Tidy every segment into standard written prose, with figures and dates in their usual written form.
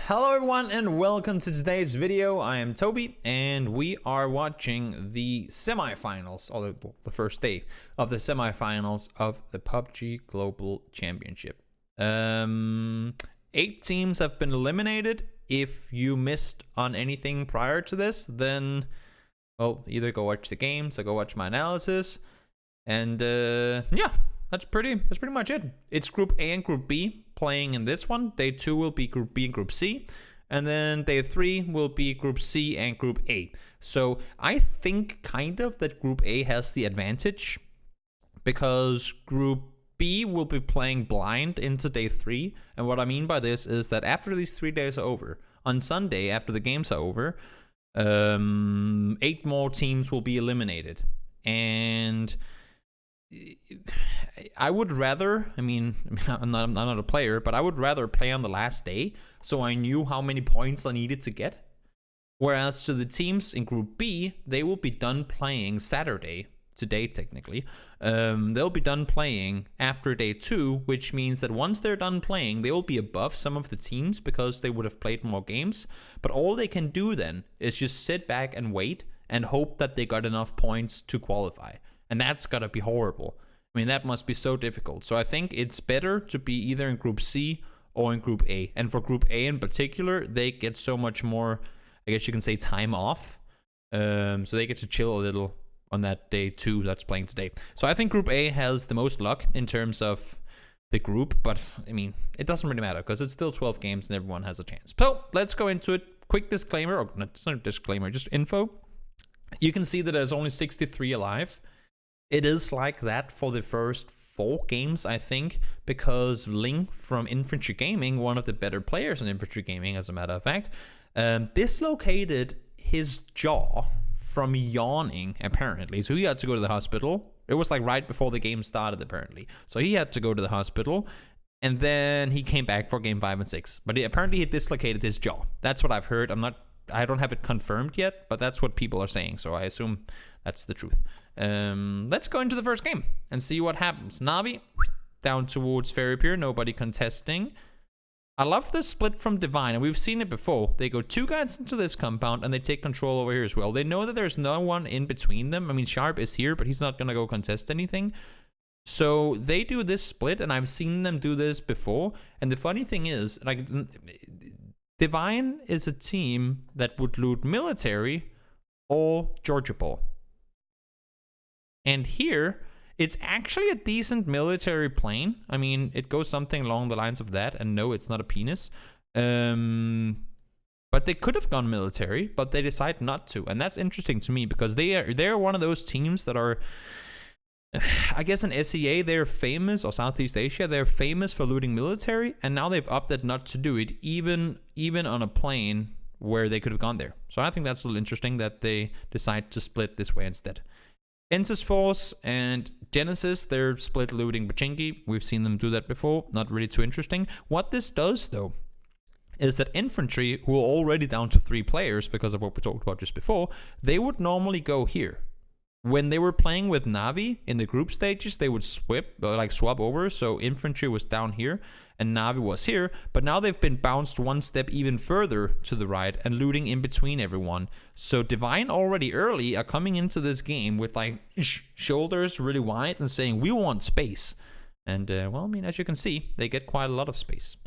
Hello everyone and welcome to today's video. I am Toby and we are watching the semifinals, or the first day of the semifinals of the PUBG Global Championship. 8 teams have been eliminated. If you missed on anything prior to this, then well, either go watch the games or go watch my analysis. And yeah, that's pretty much it. It's Group A and Group B playing in this one. Day 2 will be Group B and Group C, and then Day 3 will be Group C and Group A. So I think kind of that Group A has the advantage because Group B will be playing blind into Day 3, and what I mean by this is that after these 3 days are over, on Sunday after the games are over, 8 more teams will be eliminated. And I would rather, I'm not a player, but I would rather play on the last day so I knew how many points I needed to get. Whereas to the teams in Group B, they will be done playing Saturday, today technically. They'll be done playing after Day 2, which means that once they're done playing, they will be above some of the teams because they would have played more games. But all they can do then is just sit back and wait and hope that they got enough points to qualify. And that's gotta be horrible. I mean, that must be so difficult. So I think it's better to be either in Group C or in Group A. And for Group A in particular, they get so much more, I guess you can say, time off. So they get to chill a little on that Day 2 that's playing today. So I think Group A has the most luck in terms of the group. But, I mean, it doesn't really matter because it's still 12 games and everyone has a chance. So let's go into it. Quick disclaimer, or not, it's not a disclaimer, just info. You can see that there's only 63 alive. It is like that for the first 4 games, I think, because Ling from Infantry Gaming, one of the better players in Infantry Gaming, as a matter of fact, dislocated his jaw from yawning, apparently. So he had to go to the hospital. It was like right before the game started, apparently. So he had to go to the hospital, and then he came back for game 5 and 6. But apparently he dislocated his jaw. That's what I've heard. I don't have it confirmed yet, but that's what people are saying. So I assume that's the truth. Let's go into the first game and see what happens. Navi down towards Ferry Pier, nobody contesting. I love this split from Divine, and we've seen it before. They go 2 guys into this compound and they take control over here as well. They know that there's no one in between them. I mean, Sharp is here, but he's not gonna go contest anything. So they do this split, and I've seen them do this before. And the funny thing is, like, Divine is a team that would loot military or Georgia Ball. And here, it's actually a decent military plane. I mean, it goes something along the lines of that. And no, it's not a penis. But they could have gone military, but they decide not to. And that's interesting to me because they're one of those teams that are, I guess in SEA, they're famous, or Southeast Asia, they're famous for looting military. And now they've opted not to do it, even on a plane where they could have gone there. So I think that's a little interesting that they decide to split this way instead. Ensis Force and Genesis, they're split looting Pachinki. We've seen them do that before. Not really too interesting. What this does, though, is that Infantry, who are already down to 3 players because of what we talked about just before, they would normally go here. When they were playing with Navi in the group stages, they would swap over. So Infantry was down here and Navi was here. But now they've been bounced 1 step even further to the right and looting in between everyone. So Divine already early are coming into this game with like shoulders really wide and saying, we want space. And well, I mean, as you can see, they get quite a lot of space.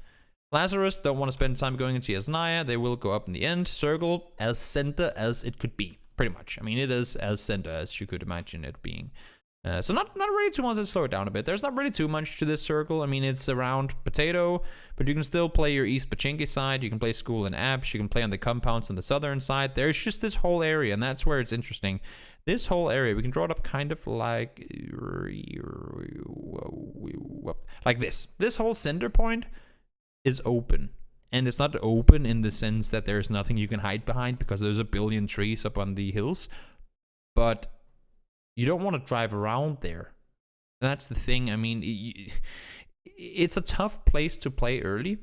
Lazarus don't want to spend time going into Yasnaya. They will go up in the end. Circle as center as it could be. Pretty much. I mean, it is as center as you could imagine it being. So not really too much to slow it down a bit. There's not really too much to this circle. I mean, it's around Potato, but you can still play your East Pachinki side. You can play School and Apps. You can play on the compounds on the southern side. There's just this whole area, and that's where it's interesting. This whole area, we can draw it up kind of like this. This whole center point is open. And it's not open in the sense that there's nothing you can hide behind because there's a billion trees up on the hills. But you don't want to drive around there. That's the thing. I mean, it's a tough place to play early.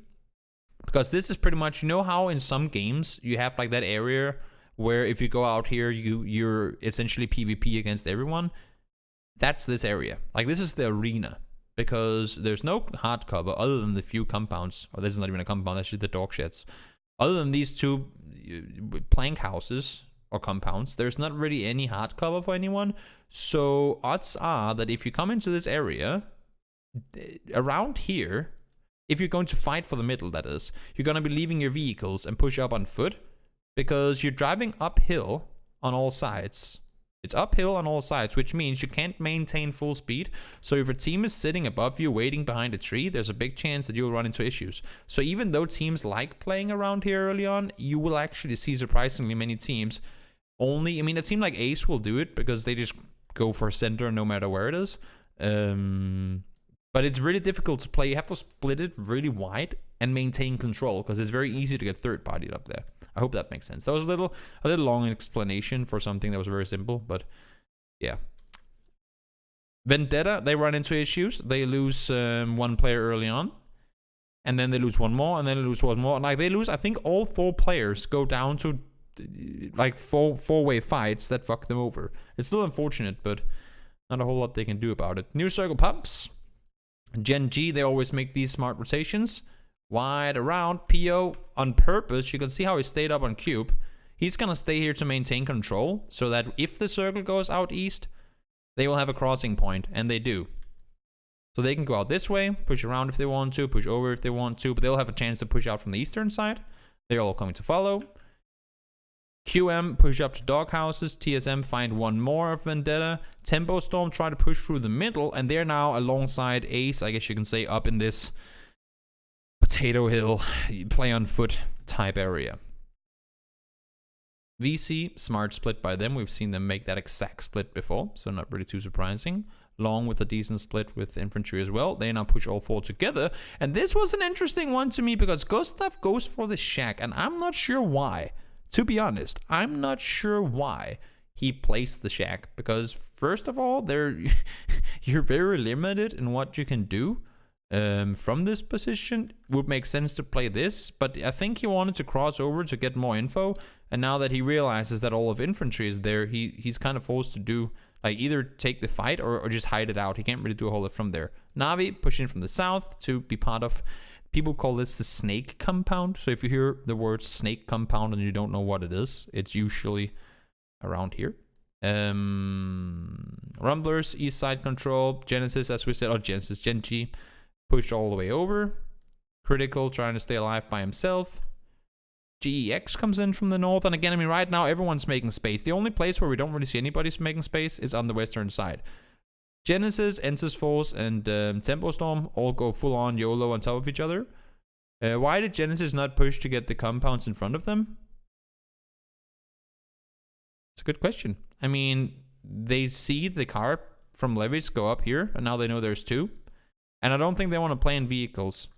Because this is pretty much, you know how in some games you have like that area where if you go out here, you're essentially PvP against everyone? That's this area. Like, this is the arena. Because there's no hard cover other than the few compounds. Or this is not even a compound, that's just the dog sheds. Other than these two plank houses or compounds, there's not really any hard cover for anyone. So odds are that if you come into this area, around here, if you're going to fight for the middle, that is, you're going to be leaving your vehicles and push up on foot, because you're driving uphill on all sides. It's uphill on all sides, which means you can't maintain full speed. So if a team is sitting above you waiting behind a tree, there's a big chance that you'll run into issues. So even though teams like playing around here early on, you will actually see surprisingly many teams only, I mean, it seemed like Ace will do it because they just go for center no matter where it is. But it's really difficult to play. You have to split it really wide and maintain control, because it's very easy to get third-partied up there. I hope that makes sense. That was a little long explanation for something that was very simple, but yeah. Vendetta, they run into issues. They lose one player early on, and then they lose one more, and then they lose one more. Like, they lose, I think all 4 players go down to like four-way fights that fuck them over. It's still unfortunate, but not a whole lot they can do about it. New circle pubs. Gen G, they always make these smart rotations. Wide around. PO on purpose. You can see how he stayed up on cube. He's gonna stay here to maintain control, so that if the circle goes out east, they will have a crossing point, and they do. So they can go out this way, push around if they want to, push over if they want to, but they'll have a chance to push out from the eastern side. They're all coming to follow. QM push up to dog houses. TSM find one more of Vendetta. Tempo Storm try to push through the middle, and they're now alongside Ace, I guess you can say, up in this Potato Hill, play on foot type area. VC, smart split by them. We've seen them make that exact split before, so not really too surprising. Long with a decent split with infantry as well. They now push all 4 together. And this was an interesting one to me, because Gustav goes for the shack, and I'm not sure why. To be honest, I'm not sure why he placed the shack, because first of all, you're very limited in what you can do. From this position, would make sense to play this, but I think he wanted to cross over to get more info, and now that he realizes that all of infantry is there, he's kind of forced to do, like, either take the fight or just hide it out. He can't really do a whole lot from there. Navi pushing from the south to be part of, people call this the snake compound, so if you hear the word snake compound and you don't know what it is, it's usually around here. Rumblers, east side control. Genesis, as we said, Genesis, Gen G, push all the way over. Critical trying to stay alive by himself. GEX comes in from the north, and again, I mean, right now everyone's making space. The only place where we don't really see anybody making space is on the western side. Genesis, Ensis Force, and Tempo Storm all go full on YOLO on top of each other. Why did Genesis not push to get the compounds in front of them? It's a good question. I mean, they see the car from Levis go up here, and now they know there's 2. And I don't think they want to play in vehicles.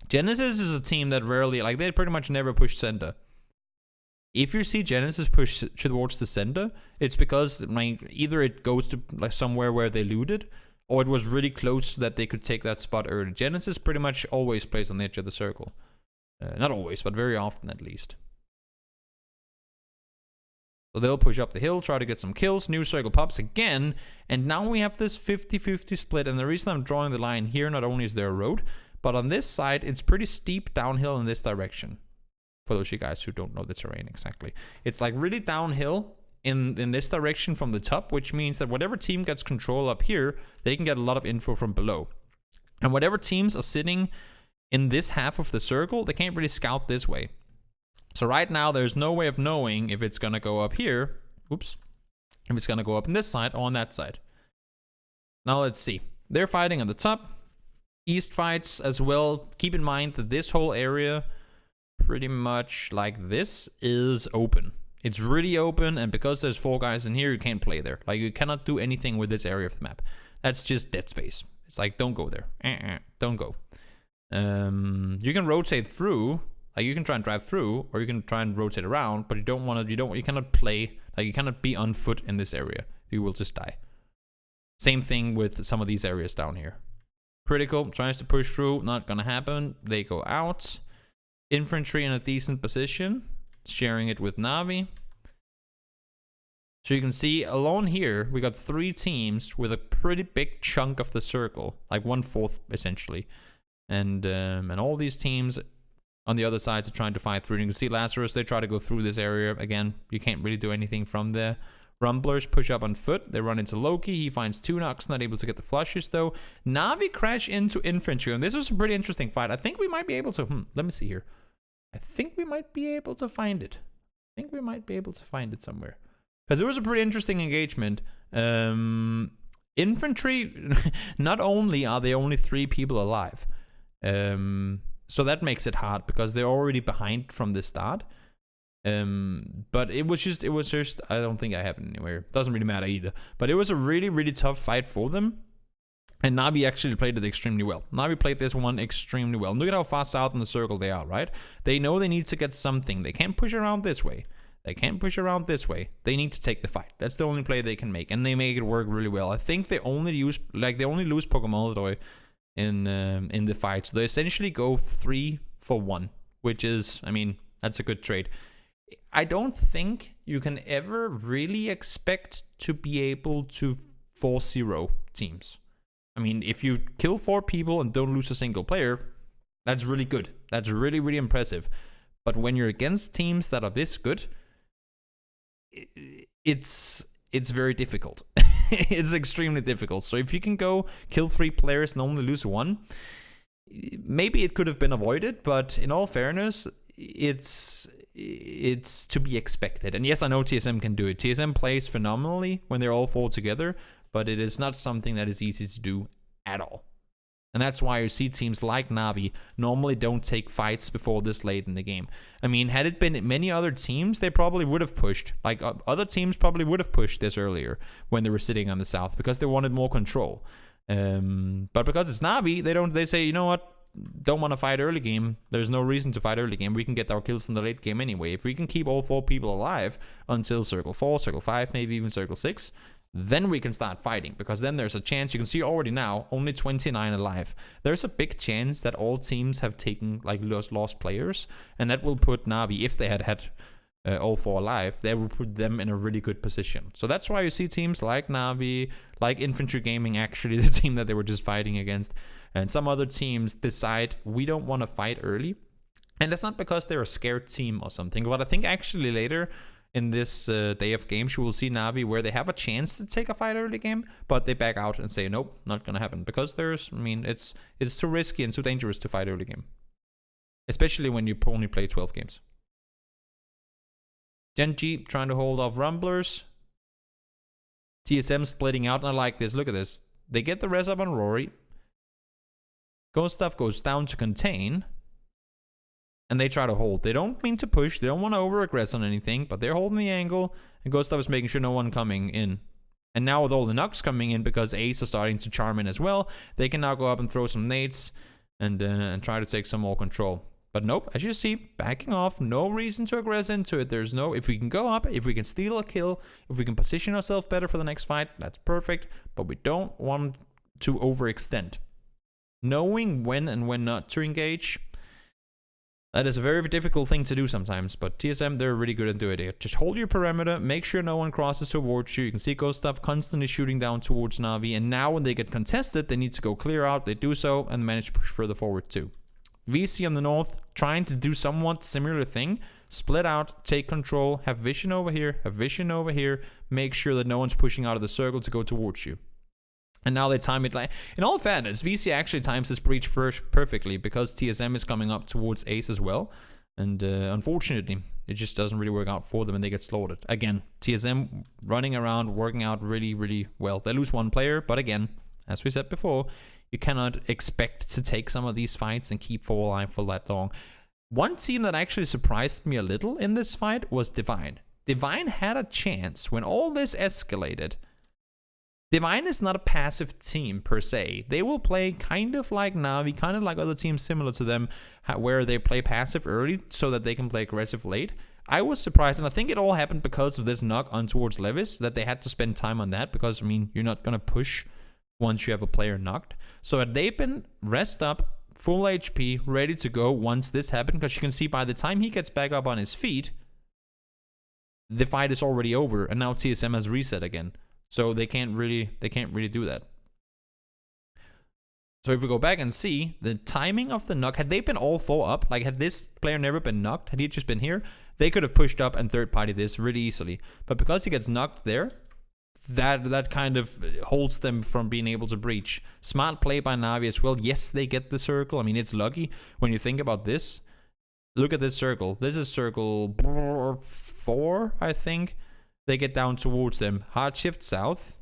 Genesis is a team that rarely, like, they pretty much never push center. If you see Genesis push towards the center, it's because, like, either it goes to, like, somewhere where they looted, or it was really close so that they could take that spot early. Genesis pretty much always plays on the edge of the circle. Not always, but very often at least. So they'll push up the hill, try to get some kills. New circle pops again, and now we have this 50-50 split. And the reason I'm drawing the line here, not only is there a road, but on this side, it's pretty steep downhill in this direction. For those of you guys who don't know the terrain exactly. It's like really downhill in this direction from the top, which means that whatever team gets control up here, they can get a lot of info from below. And whatever teams are sitting in this half of the circle, they can't really scout this way. So right now, there's no way of knowing if it's going to go up here. Oops. If it's going to go up on this side or on that side. Now let's see. They're fighting on the top. East fights as well. Keep in mind that this whole area, pretty much like this, is open. It's really open, and because there's 4 guys in here, you can't play there. Like, you cannot do anything with this area of the map. That's just dead space. It's like, don't go there. Don't go. You can rotate through. Like, you can try and drive through, or you can try and rotate around, but you don't want to, you cannot play, like, you cannot be on foot in this area. You will just die. Same thing with some of these areas down here. Critical tries to push through, not gonna happen. They go out. Infantry in a decent position, sharing it with Navi. So you can see alone here, we got 3 teams with a pretty big chunk of the circle, like 1/4 essentially. And all these teams on the other sides are trying to fight through. And you can see Lazarus, they try to go through this area. Again, you can't really do anything from there. Rumblers push up on foot. They run into Loki. He finds 2 knocks, not able to get the flushes though. Na'Vi crash into infantry. And this was a pretty interesting fight. I think we might be able to... let me see here. I think we might be able to find it. I think we might be able to find it somewhere. Because it was a pretty interesting engagement. Infantry, not only are they only 3 people alive. So that makes it hard because they're already behind from the start. But it was just, I don't think I have it anywhere. Doesn't really matter either. But it was a really, really tough fight for them. And Na'Vi actually played it extremely well. Na'Vi played this one extremely well. Look at how far south in the circle they are, right? They know they need to get something. They can't push around this way. They can't push around this way. They need to take the fight. That's the only play they can make. And they make it work really well. I think they only lose Pokemon in the fight. So they essentially go 3 for 1, which is, I mean, that's a good trade. I don't think you can ever really expect to be able to 4-0 teams. I mean, if you kill 4 people and don't lose a single player, that's really good. That's really, really impressive. But when you're against teams that are this good, it's very difficult. It's extremely difficult. So if you can go kill 3 players and only lose 1, maybe it could have been avoided. But in all fairness, it's to be expected. And yes, I know TSM can do it. TSM plays phenomenally when they're all 4 together, but it is not something that is easy to do at all. And that's why you see teams like Na'Vi normally don't take fights before this late in the game. I mean, had it been many other teams, they probably would have pushed. Like, other teams probably would have pushed this earlier when they were sitting on the south because they wanted more control. But because it's Na'Vi, they say, you know what? Don't want to fight early game. There's no reason to fight early game. We can get our kills in the late game anyway. If we can keep all 4 people alive until circle 4, circle 5, maybe even circle 6, then we can start fighting, because then there's a chance. You can see already now only 29 alive. There's a big chance that all teams have taken like lost players, and that will put Na'Vi, if they had all 4 alive, they will put them in a really good position. So that's why you see teams like Na'Vi, like Infantry Gaming, actually the team that they were just fighting against, and some other teams decide we don't want to fight early. And that's not because they're a scared team or something, but I think actually later in this day of games, you will see Na'Vi where they have a chance to take a fight early game, but they back out and say, nope, not gonna happen. Because it's too risky and too dangerous to fight early game. Especially when you only play 12 games. Genji trying to hold off Rumblers. TSM splitting out, and I like this. Look at this. They get the res up on Rory. Ghost Stuff goes down to contain. And they try to hold. They don't mean to push. They don't want to over-aggress on anything, but they're holding the angle, and Ghost Stuff is making sure no one coming in. And now with all the knocks coming in, because Ace are starting to charm in as well, they can now go up and throw some nades and try to take some more control. But nope, as you see, backing off, no reason to aggress into it. There's no, if we can go up, if we can steal a kill, if we can position ourselves better for the next fight, that's perfect, but we don't want to overextend. Knowing when and when not to engage, that is a very difficult thing to do sometimes, but TSM, they're really good at doing it. Just hold your perimeter, make sure no one crosses towards you. You can see Ghost Stuff constantly shooting down towards Na'Vi, and now when they get contested, they need to go clear out. They do so and manage to push further forward too. VC on the north, trying to do somewhat similar thing. Split out, take control, have vision over here, have vision over here. Make sure that no one's pushing out of the circle to go towards you. And now they time it like... In all fairness, VC actually times this breach perfectly, because TSM is coming up towards Ace as well. And unfortunately, it just doesn't really work out for them and they get slaughtered. Again, TSM running around, working out really, really well. They lose 1 player, but again, as we said before, you cannot expect to take some of these fights and keep 4 alive for that long. One team that actually surprised me a little in this fight was Divine. Divine had a chance when all this escalated. Divine is not a passive team per se. They will play kind of like Na'Vi, kind of like other teams similar to them, where they play passive early so that they can play aggressive late. I was surprised, and I think it all happened because of this knock on towards Levis, that they had to spend time on that, because, I mean, you're not going to push once you have a player knocked. So had they been rest up, full HP, ready to go once this happened, because you can see by the time he gets back up on his feet, the fight is already over, and now TSM has reset again. So they can't really do that. So if we go back and see the timing of the knock, had they been all 4 up, like had this player never been knocked, had he just been here, they could have pushed up and third party this really easily. But because he gets knocked there, that kind of holds them from being able to breach. Smart play by Na'Vi as well. Yes, they get the circle. I mean, it's lucky when you think about this. Look at this circle. This is circle 4, I think. They get down towards them. Hard shift south.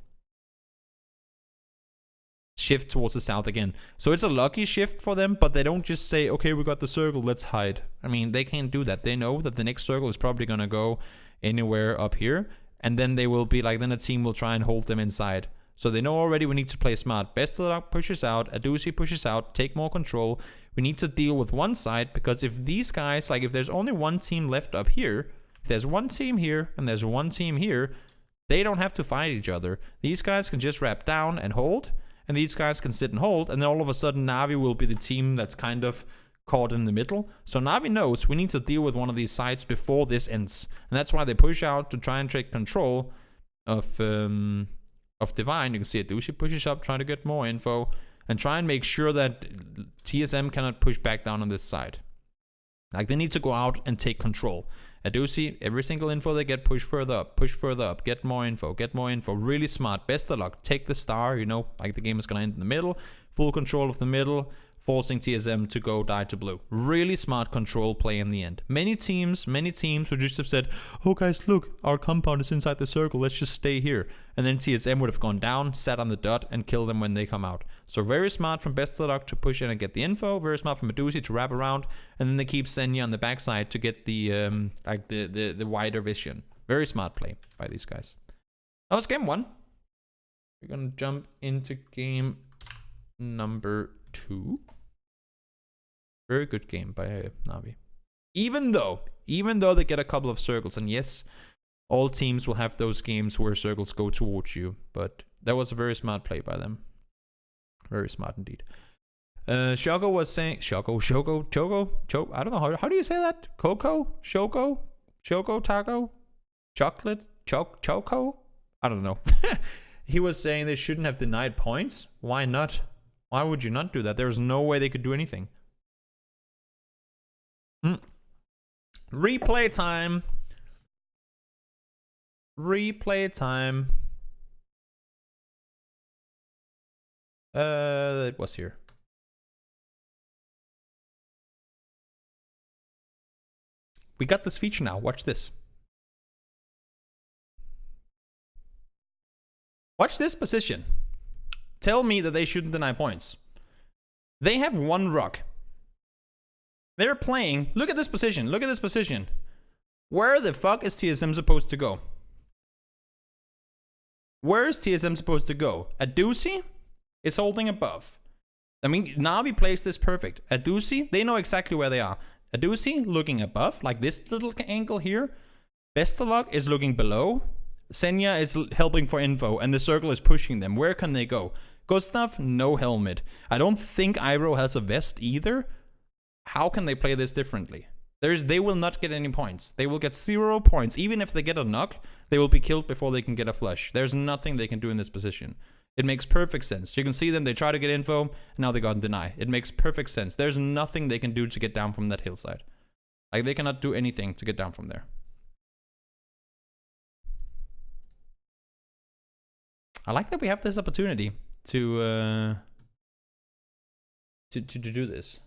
Shift towards the south again. So it's a lucky shift for them, but they don't just say, okay, we got the circle, let's hide. I mean, they can't do that. They know that the next circle is probably going to go anywhere up here. And then they will be like, then a team will try and hold them inside. So they know already we need to play smart. Best of Luck pushes out. Adusi pushes out. Take more control. We need to deal with one side, because if these guys, like if there's only one team left up here, if there's one team here and there's one team here, they don't have to fight each other. These guys can just wrap down and hold. And these guys can sit and hold, and then all of a sudden Na'Vi will be the team that's kind of caught in the middle. So Na'Vi knows we need to deal with one of these sides before this ends. And that's why they push out to try and take control of Divine. You can see Adushi pushes up, trying to get more info, and try and make sure that TSM cannot push back down on this side. Like, they need to go out and take control. Adusi, every single info they get, push further up, get more info, really smart. Best of Luck, take the star, you know, like the game is gonna end in the middle, full control of the middle, forcing TSM to go die to blue. Really smart control play in the end. Many teams would just have said, oh guys, look, our compound is inside the circle, let's just stay here. And then TSM would have gone down, sat on the dot, and killed them when they come out. So very smart from Best of Luck to push in and get the info, very smart from Medusi to wrap around, and then they keep Senya on the backside to get the the wider vision. Very smart play by these guys. That was game 1. We're gonna jump into game number 2. Very good game by Na'Vi. Even though they get a couple of circles, and yes, all teams will have those games where circles go towards you, but that was a very smart play by them. Very smart indeed. Shogo was saying, Choco, I don't know, how do you say that? Coco? Shoko Taco? Chocolate? Choco? I don't know. He was saying they shouldn't have denied points. Why not? Why would you not do that? There's no way they could do anything. Replay time. It was here. We got this feature now. Watch this. Watch this position. Tell me that they shouldn't deny points. They have one rock. They're playing. Look at this position. Look at this position. Where the fuck is TSM supposed to go? Where is TSM supposed to go? Adusi is holding above. I mean, Na'Vi plays this perfect. Adusi, they know exactly where they are. Adusi looking above, like this little angle here. Best of Luck is looking below. Senya is helping for info, and the circle is pushing them. Where can they go? Gustav, no helmet. I don't think Iroh has a vest either. How can they play this differently? They will not get any points. They will get 0 points. Even if they get a knock, they will be killed before they can get a flush. There's nothing they can do in this position. It makes perfect sense. You can see them, they try to get info, and now they got deny. It makes perfect sense. There's nothing they can do to get down from that hillside. Like, they cannot do anything to get down from there. I like that we have this opportunity to do this.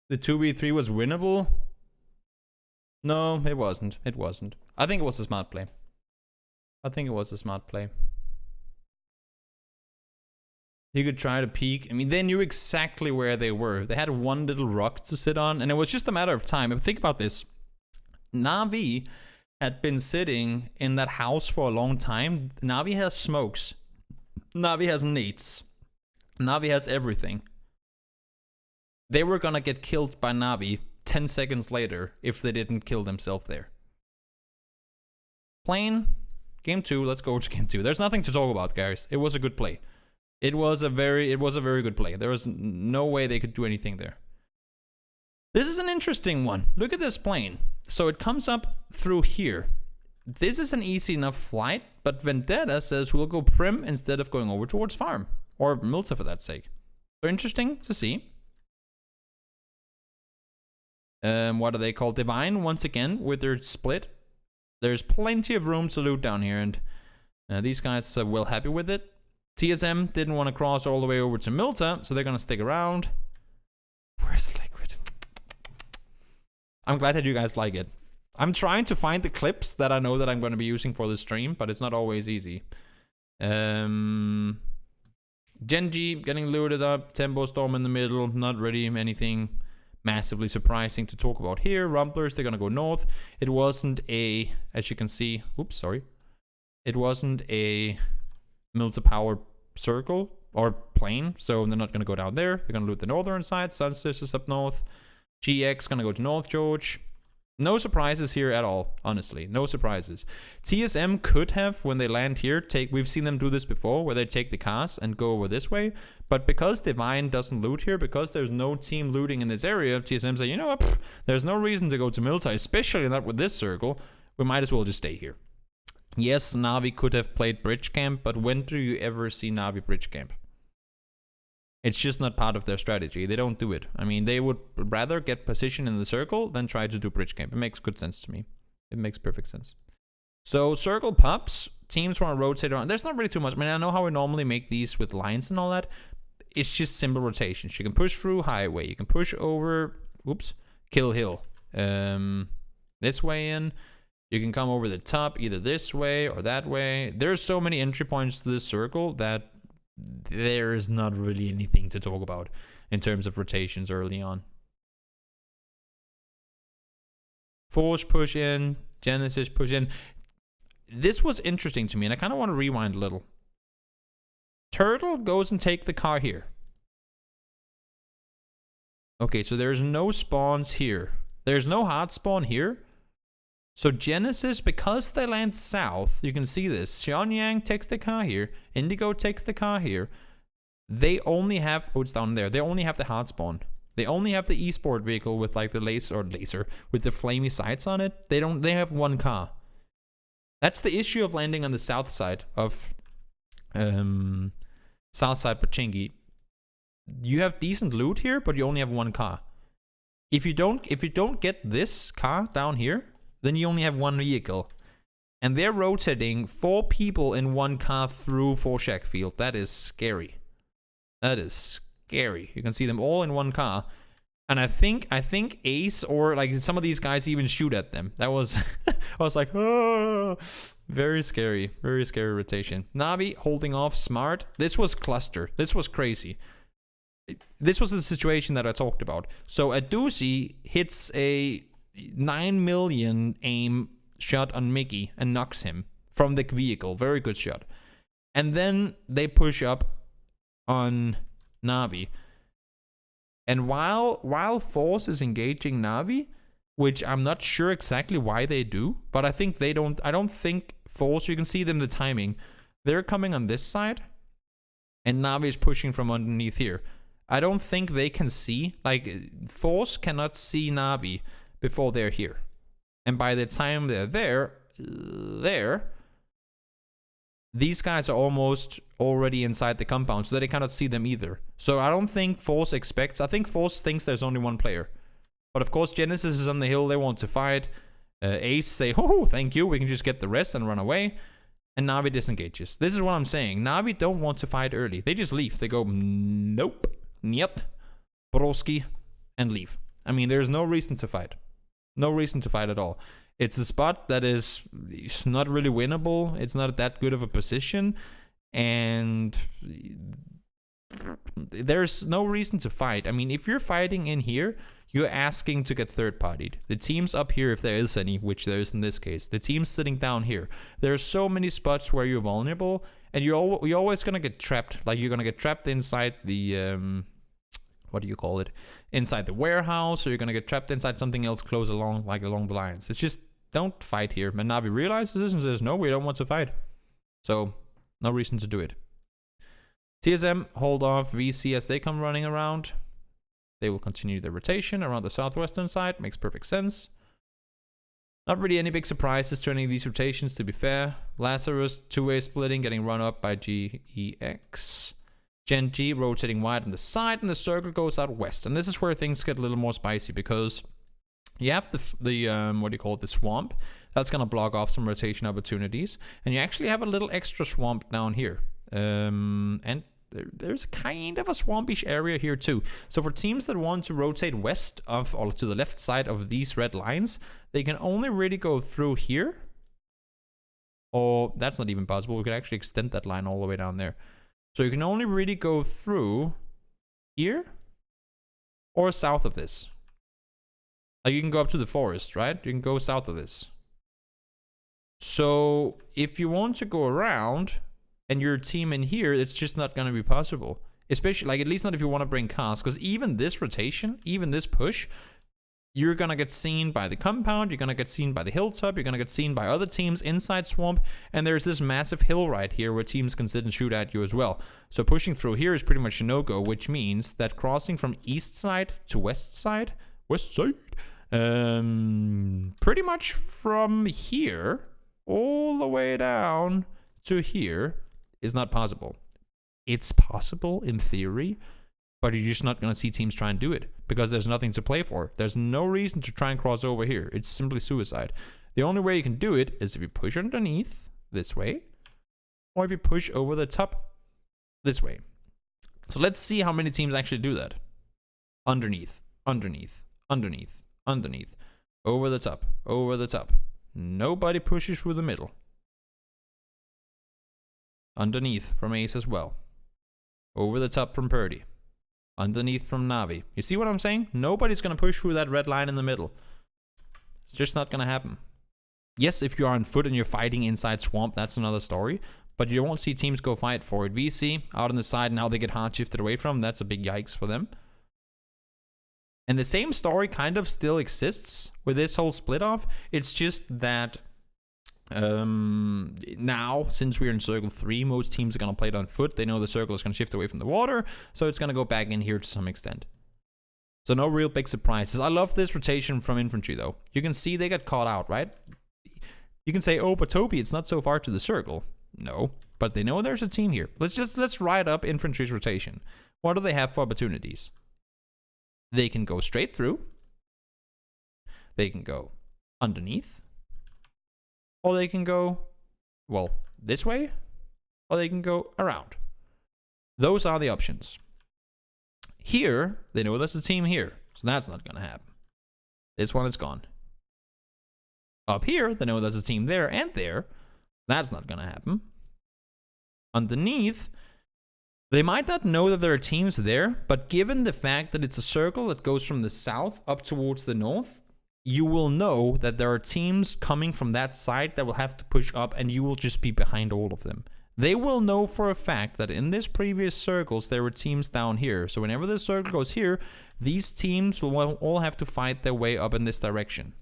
The 2v3 was winnable? No, it wasn't. It wasn't. I think it was a smart play. You could try to peek. I mean, they knew exactly where they were. They had one little rock to sit on, and it was just a matter of time. But think about this. Na'Vi had been sitting in that house for a long time. Na'Vi has smokes. Na'Vi has nades. Na'Vi has everything. They were gonna get killed by Na'Vi 10 seconds later if they didn't kill themselves there. Plain. Game 2. Let's go to game 2. There's nothing to talk about, guys. It was a good play. It was a very good play. There was no way they could do anything there. This is an interesting one. Look at this plane. So it comes up through here. This is an easy enough flight, but Vendetta says we'll go Prim instead of going over towards Farm. Or Milta for that sake. So interesting to see. What are they called? Divine, once again, with their split. There's plenty of room to loot down here, and these guys are well happy with it. TSM didn't want to cross all the way over to Milta, so they're going to stick around. Where's Liquid? I'm glad that you guys like it. I'm trying to find the clips that I know that I'm going to be using for the stream, but it's not always easy. Genji getting looted up. Tempo Storm in the middle. Not really anything massively surprising to talk about here. Rumblers, they're going to go north. It wasn't a, as you can see, oops, sorry. It wasn't a Milta Power circle or plane, so they're not going to go down there. They're going to loot the northern side. Sunsis is up north. GX going to go to North George. No surprises here at all, honestly. No surprises. TSM could have, when they land here, we've seen them do this before, where they take the cars and go over this way. But because Divine doesn't loot here, because there's no team looting in this area, TSM say, you know what, there's no reason to go to Milta, especially not with this circle. We might as well just stay here. Yes, Na'Vi could have played Bridge Camp, but when do you ever see Na'Vi Bridge Camp? It's just not part of their strategy. They don't do it. I mean, they would rather get position in the circle than try to do bridge camp. It makes good sense to me. It makes perfect sense. So circle pops. Teams want to rotate around. There's not really too much. I mean, I know how we normally make these with lines and all that. It's just simple rotations. You can push through highway. You can push over, oops, kill hill. This way in. You can come over the top either this way or that way. There's so many entry points to this circle that there is not really anything to talk about in terms of rotations early on. Force push in, Genesis push in. This was interesting to me, and I kind of want to rewind a little. Turtle goes and take the car here. Okay, so there's no spawns here. There's no hard spawn here. So Genesis, because they land south, you can see this. Xianyang takes the car here. Indigo takes the car here. They only have, oh, it's down there. They only have the hard spawn. They only have the esport vehicle with like the laser with the flamey sights on it. They have one car. That's the issue of landing on the south side of south side Pachinki. You have decent loot here, but you only have one car. If you don't get this car down here, then you only have one vehicle. And they're rotating 4 people in one car through Forshack Field. That is scary. That is scary. You can see them all in one car. And I think Ace or like some of these guys even shoot at them. That was I was like, oh, very scary rotation. Na'Vi holding off smart. This was cluster. This was crazy. This was the situation that I talked about. So Adusi hits a 9 million aim shot on Mickey and knocks him from the vehicle. Very good shot. And then they push up on Na'Vi. And while Force is engaging Na'Vi, which I'm not sure exactly why they do, but I think they don't. I don't think Force, you can see them the timing. They're coming on this side, and Na'Vi is pushing from underneath here. I don't think they can see, like, Force cannot see Na'Vi before they're here. And by the time they're there, these guys are almost already inside the compound, so they cannot see them either. So I don't think Force expects, I think Force thinks there's only one player. But of course, Genesis is on the hill, they want to fight. Ace say, oh, thank you, we can just get the rest and run away. And Na'Vi disengages. This is what I'm saying. Na'Vi don't want to fight early. They just leave. They go, nope, niet, broski, and leave. I mean, there's no reason to fight. No reason to fight at all. It's a spot that is not really winnable. It's not that good of a position. And there's no reason to fight. I mean, if you're fighting in here, you're asking to get third-partied. The teams up here, if there is any, which there is in this case, the teams sitting down here, there's so many spots where you're vulnerable, and you're always going to get trapped. Like, you're going to get trapped inside the... what do you call it? Inside the warehouse, or you're gonna get trapped inside something else close along the lines. It's just, don't fight here. And Na'Vi realizes this and says, no, we don't want to fight. So, no reason to do it. TSM, hold off VC as they come running around. They will continue their rotation around the southwestern side. Makes perfect sense. Not really any big surprises to any of these rotations, to be fair. Lazarus, two-way splitting, getting run up by GEX. Gen G rotating wide on the side, and the circle goes out west. And this is where things get a little more spicy, because you have the what do you call it, the swamp. That's going to block off some rotation opportunities. And you actually have a little extra swamp down here. And there's kind of a swampish area here too. So for teams that want to rotate west of, or to the left side of these red lines, they can only really go through here. Or that's not even possible. We could actually extend that line all the way down there. So you can only really go through here or south of this. Like you can go up to the forest, right? You can go south of this. So if you want to go around and your team in here, it's just not going to be possible. Especially, like, at least not if you want to bring cars. Because even this rotation, even this push, you're going to get seen by the compound, you're going to get seen by the hilltop, you're going to get seen by other teams inside swamp, and there's this massive hill right here where teams can sit and shoot at you as well. So pushing through here is pretty much a no-go, which means that crossing from east side to west side, pretty much from here all the way down to here is not possible. It's possible in theory, but you're just not going to see teams try and do it because there's nothing to play for. There's no reason to try and cross over here. It's simply suicide. The only way you can do it is if you push underneath this way, or if you push over the top this way. So let's see how many teams actually do that. Underneath, underneath, underneath, underneath, over the top, over the top. Nobody pushes through the middle. Underneath from Ace as well. Over the top from Purdy. Underneath from Navi. You see what I'm saying? Nobody's going to push through that red line in the middle. It's just not going to happen. Yes, if you are on foot and you're fighting inside swamp, that's another story. But you won't see teams go fight for it. VC out on the side, now they get hard shifted away from. That's a big yikes for them. And the same story kind of still exists with this whole split off. It's just that now, since we're in circle 3, most teams are going to play it on foot. They know the circle is going to shift away from the water, so it's going to go back in here to some extent. So no real big surprises. I love this rotation from infantry though. You can see they get caught out, right? You can say, oh, but Toby, it's not so far to the circle. No, but they know there's a team here. Let's ride up infantry's rotation. What do they have for opportunities? They can go straight through. They can go underneath. Or they can go, well, this way. Or they can go around. Those are the options. Here, they know there's a team here. So that's not going to happen. This one is gone. Up here, they know there's a team there and there. That's not going to happen. Underneath, they might not know that there are teams there, but given the fact that it's a circle that goes from the south up towards the north, you will know that there are teams coming from that side that will have to push up, and you will just be behind all of them. They will know for a fact that in this previous circles, there were teams down here. So whenever the circle goes here, these teams will all have to fight their way up in this direction.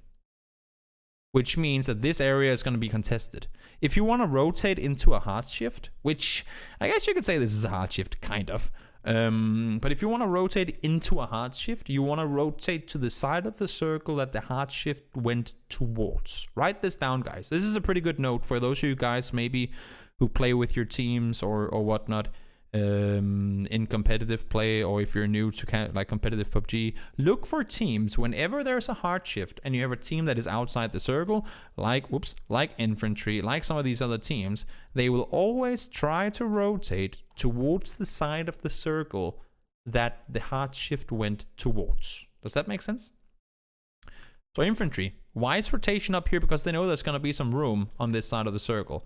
Which means that this area is going to be contested. If you want to rotate into a hard shift, which I guess you could say this is a hard shift, kind of. But if you want to rotate into a hard shift, you want to rotate to the side of the circle that the hard shift went towards. Write this down, guys. This is a pretty good note for those of you guys maybe who play with your teams or whatnot in competitive play, or if you're new to like competitive PUBG. Look for teams whenever there's a hard shift and you have a team that is outside the circle, like infantry, like some of these other teams, they will always try to rotate towards the side of the circle that the hard shift went towards. Does that make sense? So infantry, wise rotation up here because they know there's going to be some room on this side of the circle.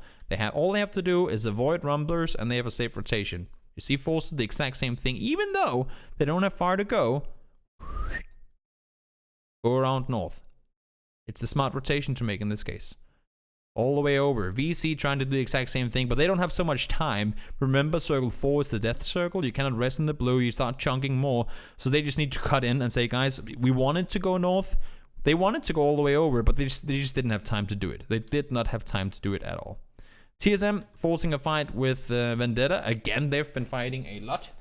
All they have to do is avoid rumblers, and they have a safe rotation. You see force the exact same thing, even though they don't have far to go. Go around north. It's a smart rotation to make in this case. All the way over. VC trying to do the exact same thing, but they don't have so much time. Remember, circle 4 is the death circle. You cannot rest in the blue. You start chunking more. So they just need to cut in and say, guys, we wanted to go north. They wanted to go all the way over, but they just didn't have time to do it. They did not have time to do it at all. TSM forcing a fight with Vendetta. Again, they've been fighting a lot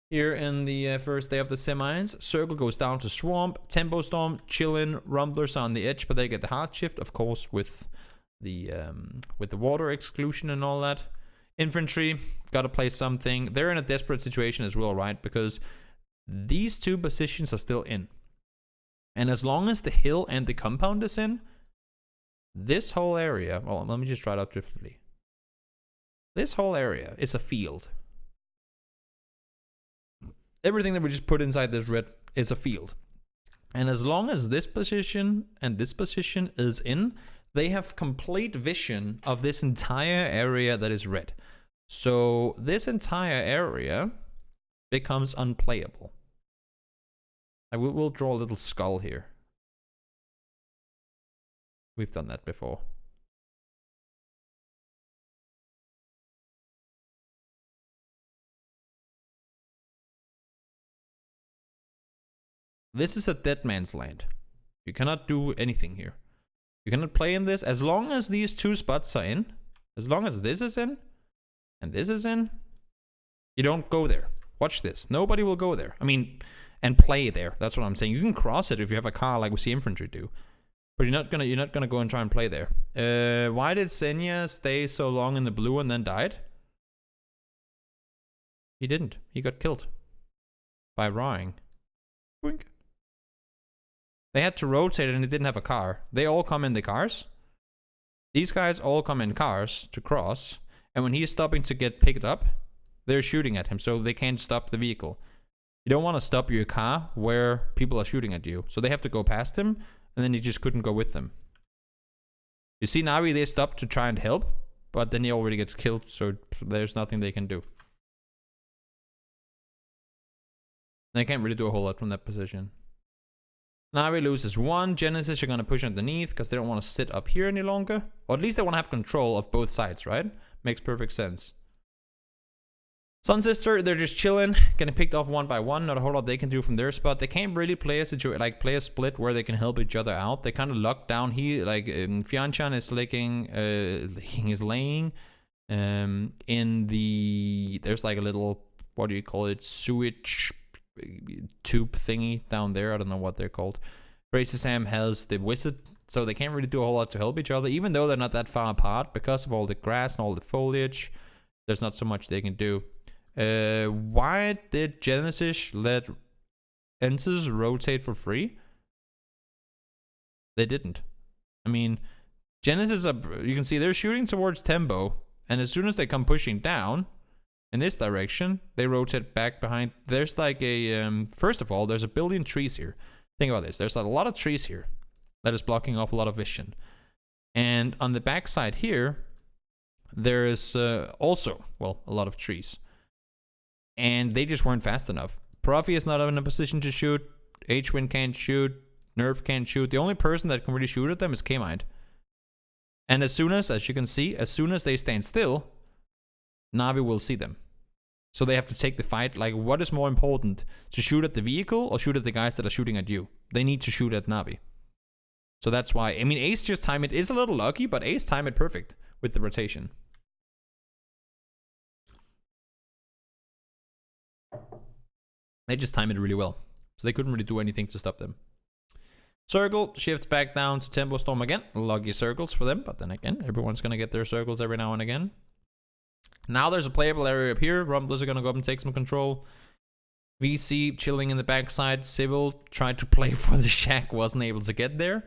here in the first day of the semis. Circle goes down to Swamp. Tempo Storm, chillin'. Rumblers on the edge, but they get the hard shift, of course, with the water exclusion and all that. Infantry, gotta play something. They're in a desperate situation as well, right? Because these two positions are still in. And as long as the hill and the compound is in, this whole area, well, let me just try it out differently. This whole area is a field. Everything that we just put inside this red is a field. And as long as this position and this position is in, they have complete vision of this entire area that is red. So this entire area becomes unplayable. I will draw a little skull here. We've done that before. This is a dead man's land. You cannot do anything here. You cannot play in this. As long as these two spots are in, as long as this is in, and this is in, you don't go there. Watch this. Nobody will go there. I mean, and play there. That's what I'm saying. You can cross it if you have a car like we see infantry do. But you're not gonna go and try and play there. Why did Senya stay so long in the blue and then died? He didn't. He got killed. By Rawing. Boink. They had to rotate it and they didn't have a car. They all come in the cars. These guys all come in cars to cross. And when he's stopping to get picked up, they're shooting at him, so they can't stop the vehicle. You don't want to stop your car where people are shooting at you. So they have to go past him, and then he just couldn't go with them. You see Navi, they stopped to try and help, but then he already gets killed, so there's nothing they can do. They can't really do a whole lot from that position. Navi loses 1. Genesis are going to push underneath because they don't want to sit up here any longer. Or at least they want to have control of both sides, right? Makes perfect sense. Sun Sister, they're just chilling, getting picked off one by one. Not a whole lot they can do from their spot. They can't really play a split where they can help each other out. They kind of lock down here. Like Fianchan is laying in the, there's like a little, what do you call it, sewage tube thingy down there. I don't know what they're called. Sam has the wizard, so they can't really do a whole lot to help each other, even though they're not that far apart because of all the grass and all the foliage. There's not so much they can do. Why did Genesis let Ensis rotate for free? They didn't. I mean, Genesis, you can see they're shooting towards Tembo, and as soon as they come pushing down in this direction, they rotate back behind. There's like a, first of all, there's a billion trees here. Think about this. There's a lot of trees here that is blocking off a lot of vision. And on the back side here, there is also, well, a lot of trees. And they just weren't fast enough. Profi is not in a position to shoot. H-Win can't shoot. Nerf can't shoot. The only person that can really shoot at them is K-Mind. And as you can see, as soon as they stand still, Navi will see them. So they have to take the fight. Like, what is more important? To shoot at the vehicle or shoot at the guys that are shooting at you? They need to shoot at Navi. So that's why. I mean, Ace just timed it. Is a little lucky, but Ace timed it perfect with the rotation. They just timed it really well. So they couldn't really do anything to stop them. Circle shifts back down to Tempo Storm again. Lucky circles for them, but then again, everyone's going to get their circles every now and again. Now there's a playable area up here. Rumblers are going to go up and take some control. VC chilling in the backside. Civil tried to play for the shack, wasn't able to get there.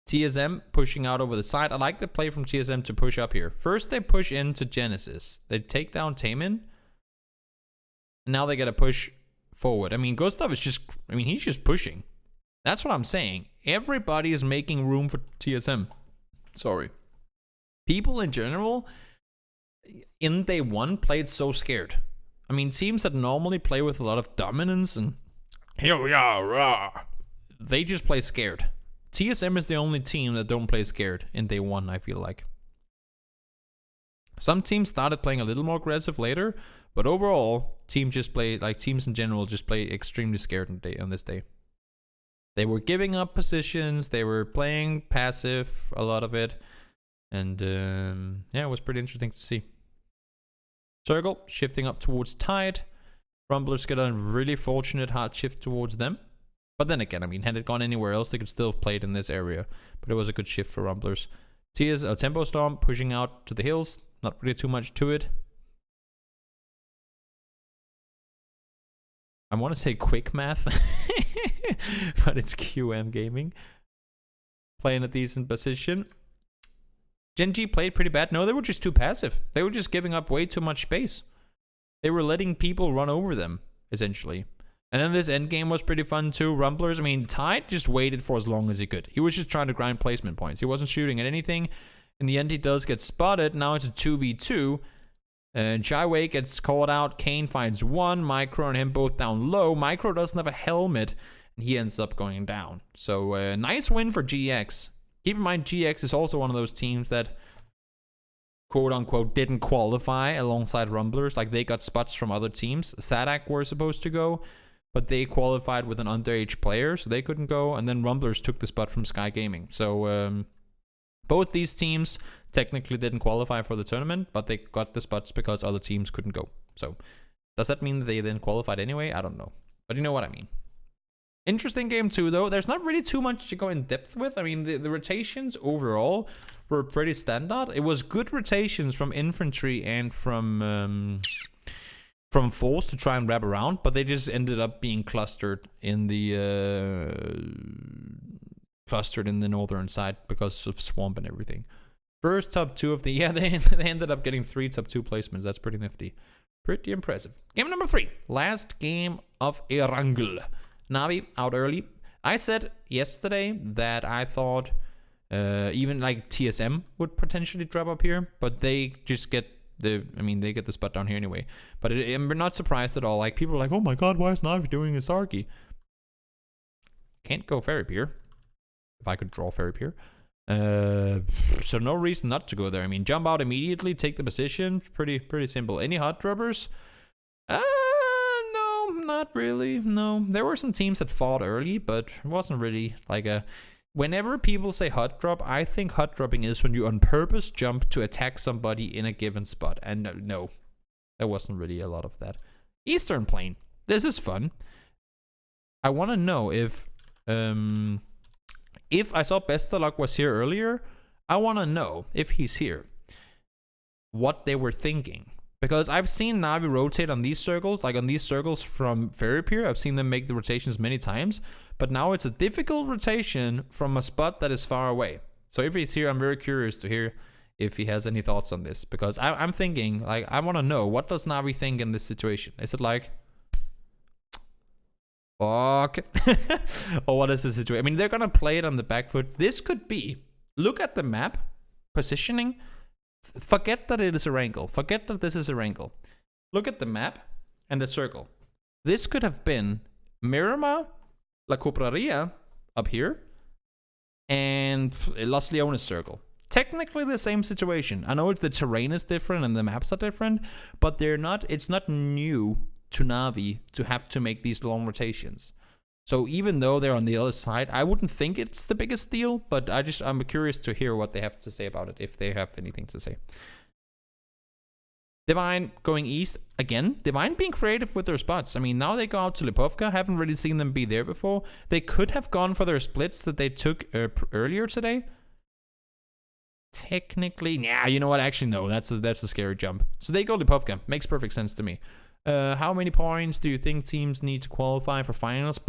TSM pushing out over the side. I like the play from TSM to push up here. First they push into Genesis. They take down Taemin. And now they got to push forward. I mean, Gustav is just, I mean, he's just pushing. That's what I'm saying. Everybody is making room for TSM. Sorry. People in general, in day one, played so scared. I mean, teams that normally play with a lot of dominance and here we are, rah, they just play scared. TSM is the only team that don't play scared in day one, I feel like. Some teams started playing a little more aggressive later, but overall, teams in general just play extremely scared on this day. They were giving up positions, they were playing passive, a lot of it, and yeah, it was pretty interesting to see. Circle shifting up towards Tide. Rumblers get a really fortunate hard shift towards them. But then again, I mean, had it gone anywhere else, they could still have played in this area. But it was a good shift for Rumblers. Tempo Storm pushing out to the hills. Not really too much to it. I want to say quick math, but it's QM Gaming. Playing a decent position. Gen.G played pretty bad. No, they were just too passive. They were just giving up way too much space. They were letting people run over them, essentially. And then this endgame was pretty fun too. Rumblers, I mean, Tide just waited for as long as he could. He was just trying to grind placement points. He wasn't shooting at anything. In the end, he does get spotted. Now it's a 2v2. Jaiwei gets called out. Kane finds one. Micro and him both down low. Micro doesn't have a helmet, and he ends up going down. So, nice win for GX. Keep in mind, GX is also one of those teams that, quote-unquote, didn't qualify alongside Rumblers. Like, they got spots from other teams. Sadak were supposed to go, but they qualified with an underage player, so they couldn't go. And then Rumblers took the spot from Sky Gaming. So, both these teams technically didn't qualify for the tournament, but they got the spots because other teams couldn't go. So, does that mean that they then qualified anyway? I don't know. But you know what I mean. Interesting game too, though. There's not really too much to go in depth with. I mean, the rotations overall were pretty standard. It was good rotations from infantry and from force to try and wrap around, but they just ended up being clustered in the northern side because of swamp and everything. First top 2 of the... Yeah, they ended up getting 3 top 2 placements. That's pretty nifty. Pretty impressive. Game number 3. Last game of Erangel. Navi out early. I said yesterday that I thought even like TSM would potentially drop up here, but they just get they get the spot down here anyway. But I'm not surprised at all. Like, people are like, oh my god, why is Navi doing a Sarky? Can't go Fairy Pier. If I could draw Fairy Pier. So no reason not to go there. I mean, jump out immediately, take the position. Pretty simple. Any hot droppers? No, not really. No, there were some teams that fought early, but it wasn't really like a... Whenever people say hot drop, I think hot dropping is when you on purpose jump to attack somebody in a given spot. And no, there wasn't really a lot of that. Eastern Plane. This is fun. I want to know if I saw Bestalog was here earlier, I want to know if he's here, what they were thinking. Because I've seen Navi rotate on these circles, like on these circles from Fairy Pier. I've seen them make the rotations many times. But now it's a difficult rotation from a spot that is far away. So if he's here, I'm very curious to hear if he has any thoughts on this. Because I'm thinking, like, I want to know, what does Navi think in this situation? Is it like... fuck. Or what is the situation? I mean, they're gonna play it on the back foot. This could be, look at the map positioning. Forget that it is Erangel. Forget that this is Erangel. Look at the map and the circle. This could have been Miramar, La Copraria up here, and Los Leones circle. Technically the same situation. I know the terrain is different and the maps are different, but they're not. It's not new to Navi to have to make these long rotations. So even though they're on the other side, I wouldn't think it's the biggest deal, but I'm curious to hear what they have to say about it, if they have anything to say. Divine going east again. Divine being creative with their spots. I mean, now they go out to Lipovka. Haven't really seen them be there before. They could have gone for their splits that they took earlier today. Technically, yeah, you know what? Actually, no, that's a scary jump. So they go Lipovka. Makes perfect sense to me. How many points do you think teams need to qualify for finals?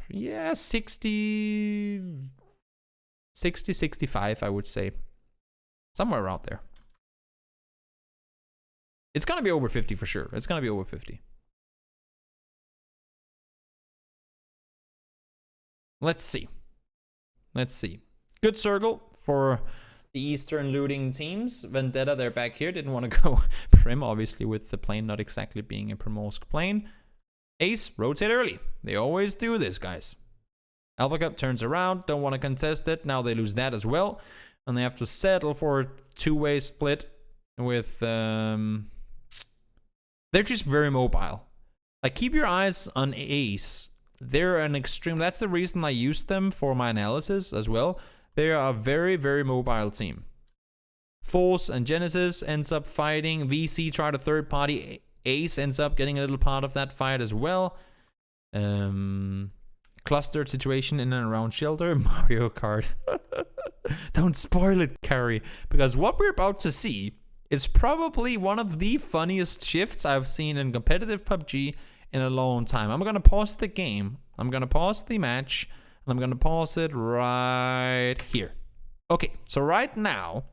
Yeah, 60, 65, I would say. Somewhere around there. It's going to be over 50 for sure. It's going to be over 50. Let's see. Good circle for the Eastern looting teams. Vendetta, they're back here. Didn't want to go Prim, obviously, with the plane not exactly being a Primorsk plane. Ace, rotate early. They always do this, guys. Alpha Cup turns around. Don't want to contest it. Now they lose that as well. And they have to settle for a two-way split with... They're just very mobile. Like, keep your eyes on Ace. They're an extreme... That's the reason I used them for my analysis as well. They are a very, very mobile team. Force and Genesis ends up fighting. VC tried a third party. Ace ends up getting a little part of that fight as well. Clustered situation in and around shelter. Mario Kart. Don't spoil it, Carrie. Because what we're about to see is probably one of the funniest shifts I've seen in competitive PUBG in a long time. I'm going to pause the game. I'm going to pause the match. And I'm going to pause it right here. Okay, so right now,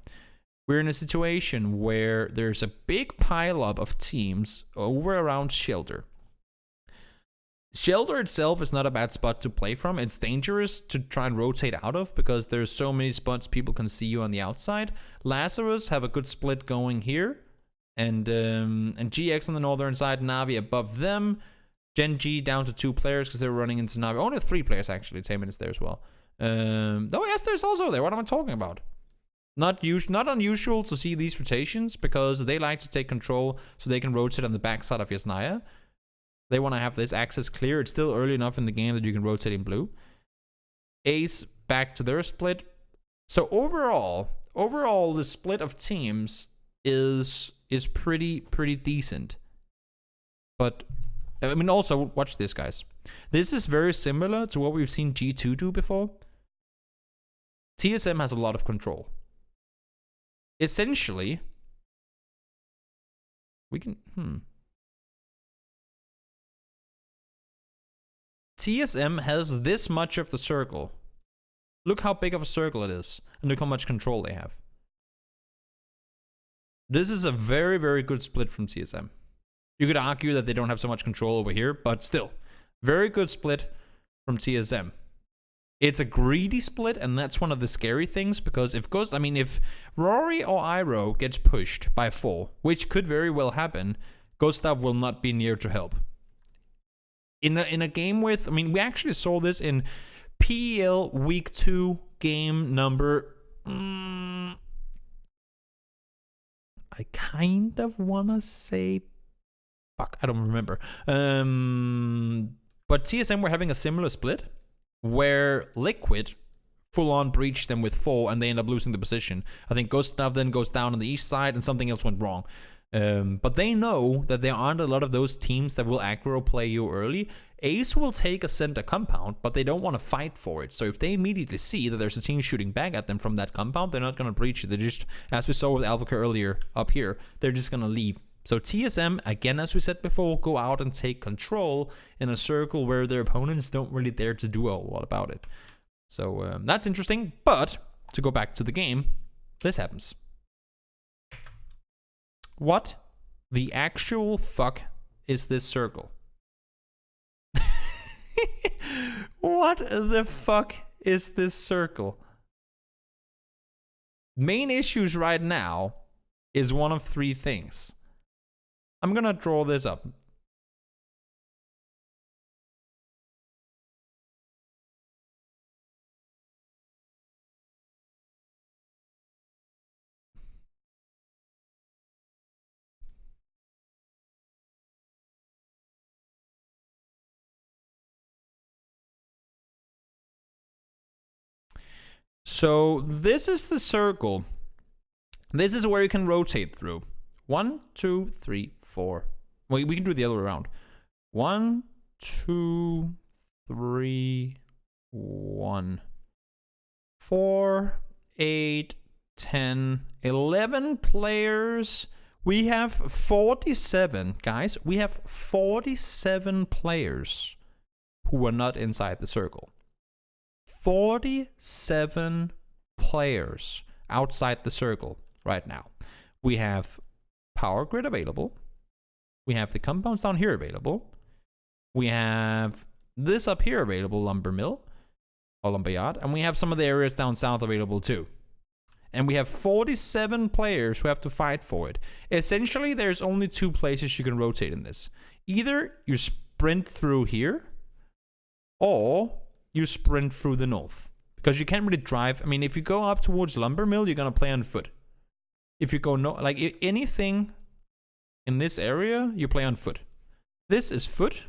we're in a situation where there's a big pileup of teams over around Shelter. Shelter itself is not a bad spot to play from. It's dangerous to try and rotate out of because there's so many spots people can see you on the outside. Lazarus have a good split going here. And GX on the northern side, Navi above them. Gen G down to 2 players because they're running into Navi. Only 3 players actually. Taman is there as well. Oh yes, there's also there. What am I talking about? Not unusual to see these rotations because they like to take control so they can rotate on the backside of Yasnaya. They want to have this access clear. It's still early enough in the game that you can rotate in blue. Ace back to their split. So overall, the split of teams is pretty decent. But I mean, also watch this, guys. This is very similar to what we've seen G2 do before. TSM has a lot of control. Essentially, we can TSM has this much of the circle. Look how big of a circle it is, and look how much control they have. This is a very good split from TSM. You could argue that they don't have so much control over here, but still, very good split from TSM. It's a greedy split, and that's one of the scary things, because if Rory or Iroh gets pushed by 4, which could very well happen, Gustav will not be near to help. In a game with, we actually saw this in PEL Week 2 game number... I kind of want to say... Fuck, I don't remember. But TSM were having a similar split, where Liquid full-on breached them with 4, and they end up losing the position. I think Gustav then goes down on the east side, and something else went wrong. But they know that there aren't a lot of those teams that will aggro play you early. Ace will take a center compound, but they don't want to fight for it. So if they immediately see that there's a team shooting back at them from that compound, they're not going to breach it. They're just, as we saw with Alpha earlier up here, they're just going to leave. So TSM, again, as we said before, go out and take control in a circle where their opponents don't really dare to do a whole lot about it. So that's interesting. But to go back to the game, this happens. What the actual fuck is this circle? What the fuck is this circle? Main issues right now is one of 3 things. I'm gonna draw this up. So this is the circle. This is where you can rotate through. 1, 2, 3, 4. Well, we can do it the other way around. 1, 2, 3, 1. 4, 8, 10, 11 players. We have 47, guys. We have 47 players who are not inside the circle. 47 players outside the circle right now. We have power grid available. We have the compounds down here available. We have this up here available, lumber mill or lumberyard, and we have some of the areas down south available too. And we have 47 players who have to fight for it. Essentially, there's only 2 places you can rotate in this. Either you sprint through here, or you sprint through the north. Because you can't really drive. If you go up towards lumber mill, you're gonna play on foot. If you go anything in this area, you play on foot. This is foot.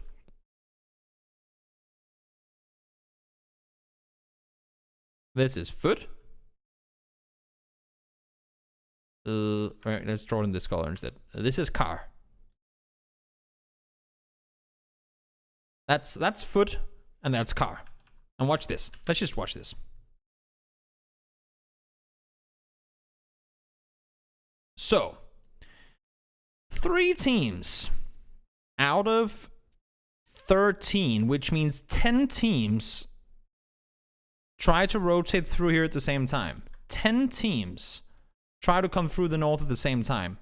This is foot. Alright, let's draw in this color instead. This is car. That's foot, and that's car. And watch this. Let's just watch this. So, 3 teams out of 13, which means 10 teams try to rotate through here at the same time. 10 teams try to come through the north at the same time.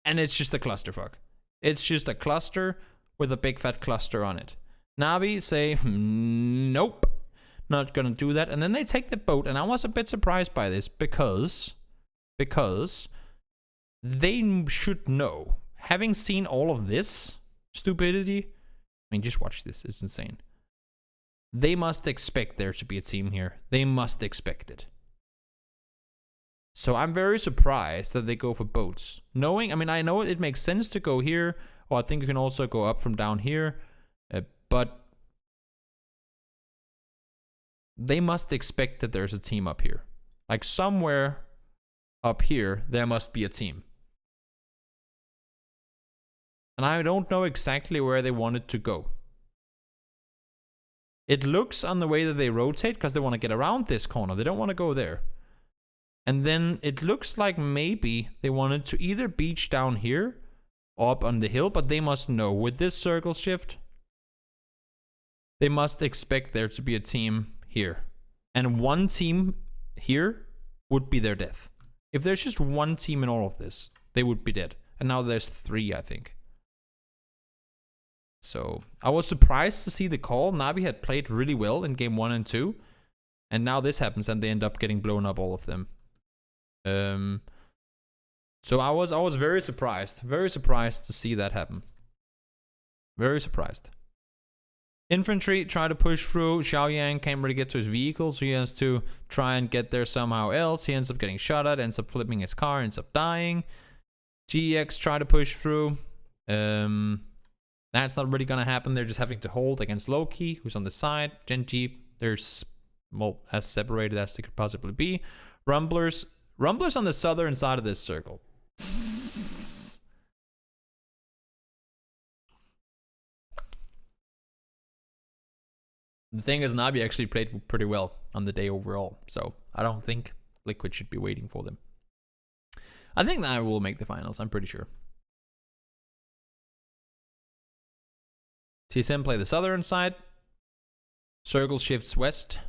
And it's just a clusterfuck. It's just a cluster with a big fat cluster on it. Navi say, nope, not gonna do that. And then they take the boat, and I was a bit surprised by this because they should know. Having seen all of this stupidity, I mean, just watch this, it's insane. They must expect there to be a team here. They must expect it. So I'm very surprised that they go for boats. Knowing, I mean, I know it makes sense to go here, or I think you can also go up from down here, but they must expect that there's a team up here. Like somewhere up here, there must be a team. And I don't know exactly where they want it to go. It looks on the way that they rotate, because they want to get around this corner. They don't want to go there. And then it looks like maybe they wanted to either beach down here or up on the hill, but they must know with this circle shift, they must expect there to be a team here. And one team here would be their death. If there's just one team in all of this, they would be dead. And now there's 3, I think. So I was surprised to see the call. Navi had played really well in game 1 and 2. And now this happens and they end up getting blown up, all of them. So I was very surprised to see that happen. Very surprised. Infantry try to push through. Xiaoyang can't really get to his vehicle, so he has to try and get there somehow else. He ends up getting shot at, ends up flipping his car, ends up dying. GX try to push through. That's not really gonna happen. They're just having to hold against Loki, who's on the side. Genji, there's, well, as separated as they could possibly be. Rumblers on the southern side of this circle. The thing is, Navi actually played pretty well on the day overall, so I don't think Liquid should be waiting for them. I think Navi will make the finals, I'm pretty sure. TSM play the southern side. Circle shifts west.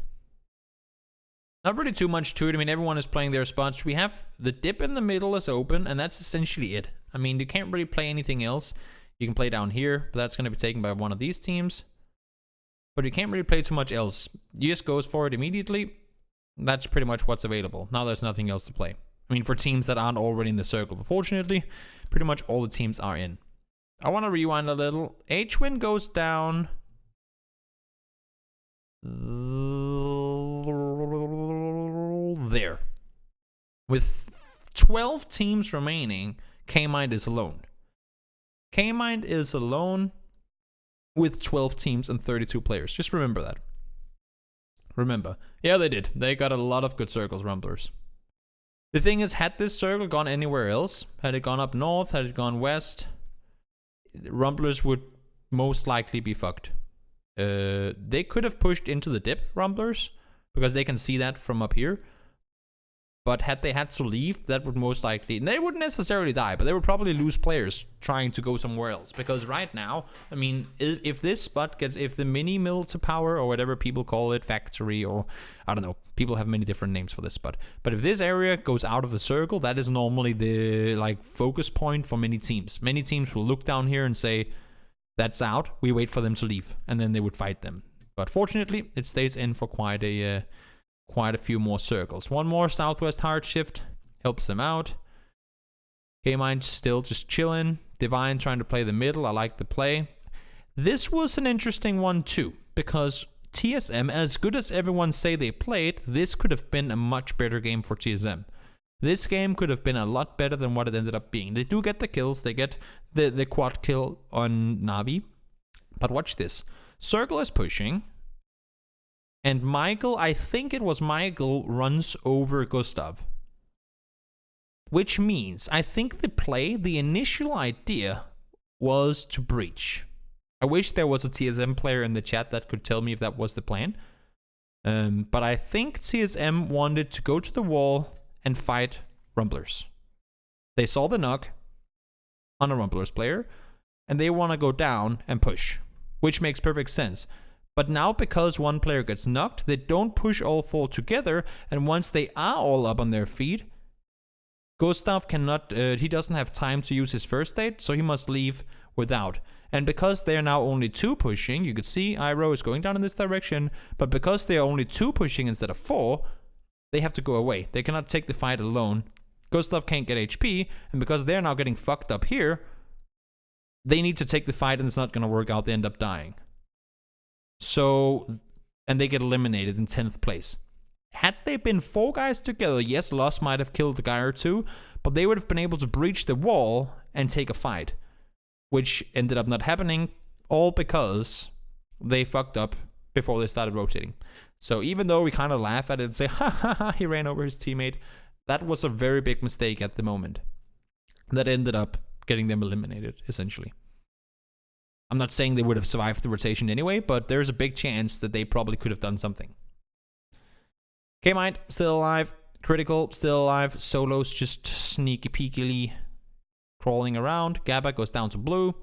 Not really too much to it. I mean, everyone is playing their spots. We have the dip in the middle is open, and that's essentially it. I mean, you can't really play anything else. You can play down here, but that's going to be taken by one of these teams. But you can't really play too much else. US goes for it immediately. That's pretty much what's available. Now there's nothing else to play. I mean, for teams that aren't already in the circle. But fortunately, pretty much all the teams are in. I want to rewind a little. H-Win goes down there. With 12 teams remaining, K-Mind is alone. K-Mind is alone with 12 teams and 32 players. Just remember that. Remember. Yeah, they did. They got a lot of good circles, Rumblers. The thing is, had this circle gone anywhere else, had it gone up north, had it gone west, Rumblers would most likely be fucked. They could have pushed into the dip, Rumblers, because they can see that from up here. But had they had to leave, that would most likely... They wouldn't necessarily die, but they would probably lose players trying to go somewhere else. Because right now, I mean, if this spot gets... If the mini mill to power, or whatever people call it, factory, or... I don't know. People have many different names for this spot. But if this area goes out of the circle, that is normally the, like, focus point for many teams. Many teams will look down here and say, that's out. We wait for them to leave. And then they would fight them. But fortunately, it stays in for quite a few more circles. One more southwest hard shift helps them out. K-Mind still just chilling. Divine trying to play the middle. I like the play. This was an interesting one too, because TSM, as good as everyone say they played, this could have been a much better game for TSM. This game could have been a lot better than what it ended up being. They do get the kills. They get the quad kill on Navi. But watch this. Circle is pushing. And Michael, I think it was Michael, runs over Gustav. Which means, I think the initial idea was to breach. I wish there was a TSM player in the chat that could tell me if that was the plan. But I think TSM wanted to go to the wall and fight Rumblers. They saw the knock on a Rumblers player, and they want to go down and push, which makes perfect sense. But now, because one player gets knocked, they don't push all 4 together, and once they are all up on their feet, Gustav cannot, he doesn't have time to use his first aid, so he must leave without. And because they are now only 2 pushing, you could see Iroh is going down in this direction, but because they are only 2 pushing instead of 4, they have to go away. They cannot take the fight alone. Gustav can't get HP, and because they're now getting fucked up here, they need to take the fight and it's not going to work out. They end up dying. So, and they get eliminated in 10th place. Had they been 4 guys together, yes, Loss might have killed a guy or 2, but they would have been able to breach the wall and take a fight, which ended up not happening, all because they fucked up before they started rotating. So even though we kind of laugh at it and say, ha ha ha, he ran over his teammate, that was a very big mistake at the moment. That ended up getting them eliminated, essentially. I'm not saying they would have survived the rotation anyway, but there's a big chance that they probably could have done something. K-Mind, still alive. Critical, still alive. Solo's just sneaky peekily crawling around. Gabba goes down to blue.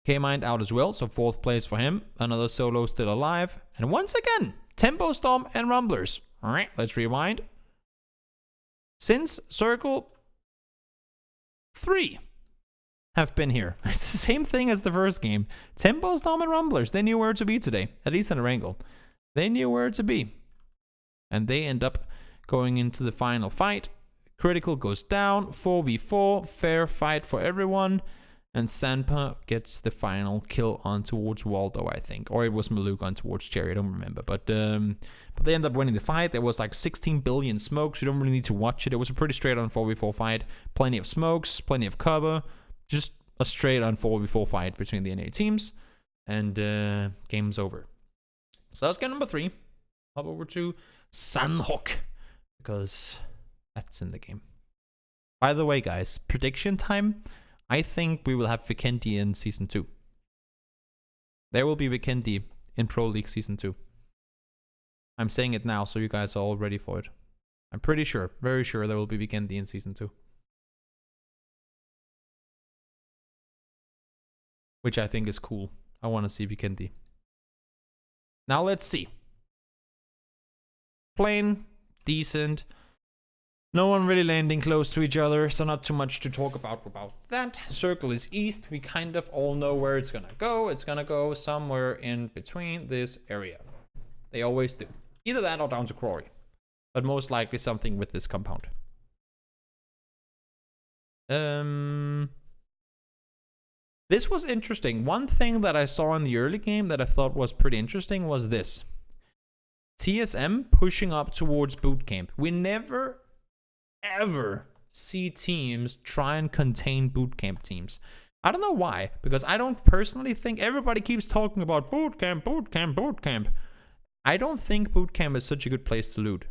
K-Mind out as well, so 4th place for him. Another Solo still alive. And once again, Tempo Storm and Rumblers. Alright, let's rewind. Since Circle 3 have been here. It's the same thing as the first game. Tempo Storm and Rumblers, they knew where to be today. At least in Erangel. They knew where to be. And they end up going into the final fight. Critical goes down. 4v4. Fair fight for everyone. And Sanpa gets the final kill on towards Waldo, I think. Or it was Maluk on towards Cherry, I don't remember. But they end up winning the fight. There was like 16 billion smokes. You don't really need to watch it. It was a pretty straight on 4v4 fight. Plenty of smokes, plenty of cover. Just a straight on 4v4 fight between the NA teams. And game's over. So that's game number 3. Hop over to Sanhok, because that's in the game. By the way, guys, prediction time. I think we will have Vikendi in Season 2. There will be Vikendi in Pro League Season 2. I'm saying it now, so you guys are all ready for it. I'm pretty sure, very sure there will be Vikendi in Season 2. Which I think is cool. I want to see Vikendi. Now let's see. Plain, decent. No one really landing close to each other, so not too much to talk about that. Circle is east. We kind of all know where it's gonna go. It's gonna go somewhere in between this area. They always do. Either that or down to Quarry. But most likely something with this compound. This was interesting. One thing that I saw in the early game that I thought was pretty interesting was this. TSM pushing up towards boot camp. We never ever see teams try and contain boot camp teams. I don't know why, because I don't personally think everybody keeps talking about boot camp, boot camp, boot camp. I don't think boot camp is such a good place to loot.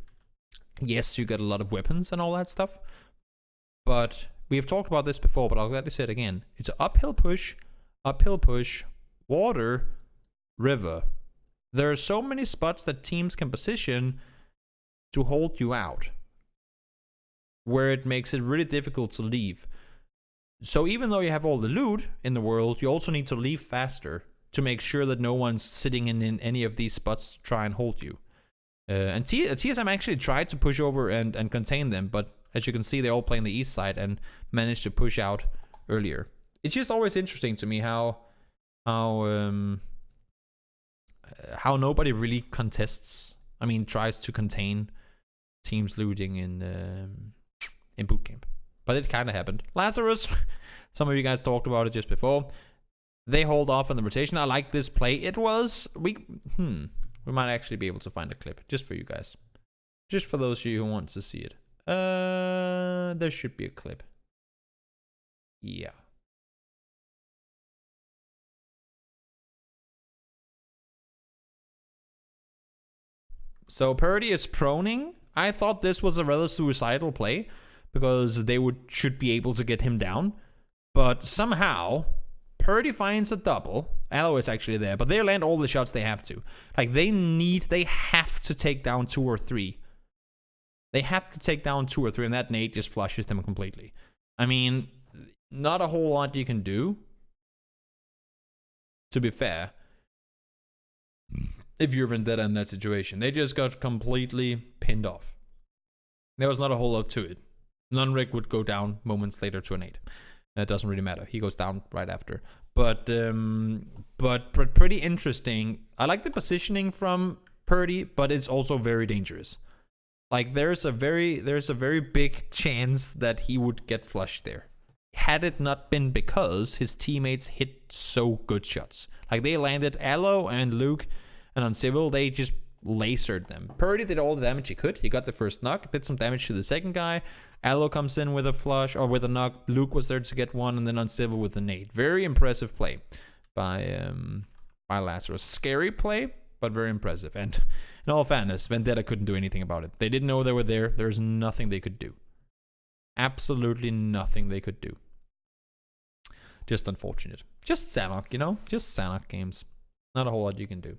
Yes, you get a lot of weapons and all that stuff, but we have talked about this before, but I'll gladly say it again. It's an uphill push, water, river. There are so many spots that teams can position to hold you out, where it makes it really difficult to leave. So even though you have all the loot in the world, you also need to leave faster to make sure that no one's sitting in any of these spots to try and hold you. And TSM actually tried to push over and contain them, but as you can see, they all play on the east side and managed to push out earlier. It's just always interesting to me how nobody really contests. I mean, tries to contain teams looting in boot camp. But it kind of happened. Lazarus, some of you guys talked about it just before. They hold off on the rotation. I like this play. It was we might actually be able to find a clip just for you guys. Just for those of you who want to see it. There should be a clip. Yeah. So Purdy is proning. I thought this was a rather suicidal play because they should be able to get him down. But somehow, Purdy finds a double. Aloe is actually there, but they land all the shots they have to. Like, they have to take down 2 or 3 They have to take down 2 or 3, and that nade just flushes them completely. I mean, not a whole lot you can do, to be fair, if you're Vendetta in that situation. They just got completely pinned off. There was not a whole lot to it. Non-Rig would go down moments later to a nade. That doesn't really matter. He goes down right after. But pretty interesting. I like the positioning from Purdy, but it's also very dangerous. Like there's a very big chance that he would get flushed there. Had it not been because his teammates hit so good shots. Like they landed Aloe and Luke, and on Civil they just lasered them. Purdy did all the damage he could. He got the first knock, did some damage to the second guy. Aloe comes in with a flush or with a knock. Luke was there to get one, and then on Civil with the nade. Very impressive play by Lazarus. Scary play, but very impressive. And in all fairness, Vendetta couldn't do anything about it. They didn't know they were there. There's nothing they could do. Absolutely nothing they could do. Just unfortunate. Just Sanhok, you know? Just Sanhok games. Not a whole lot you can do.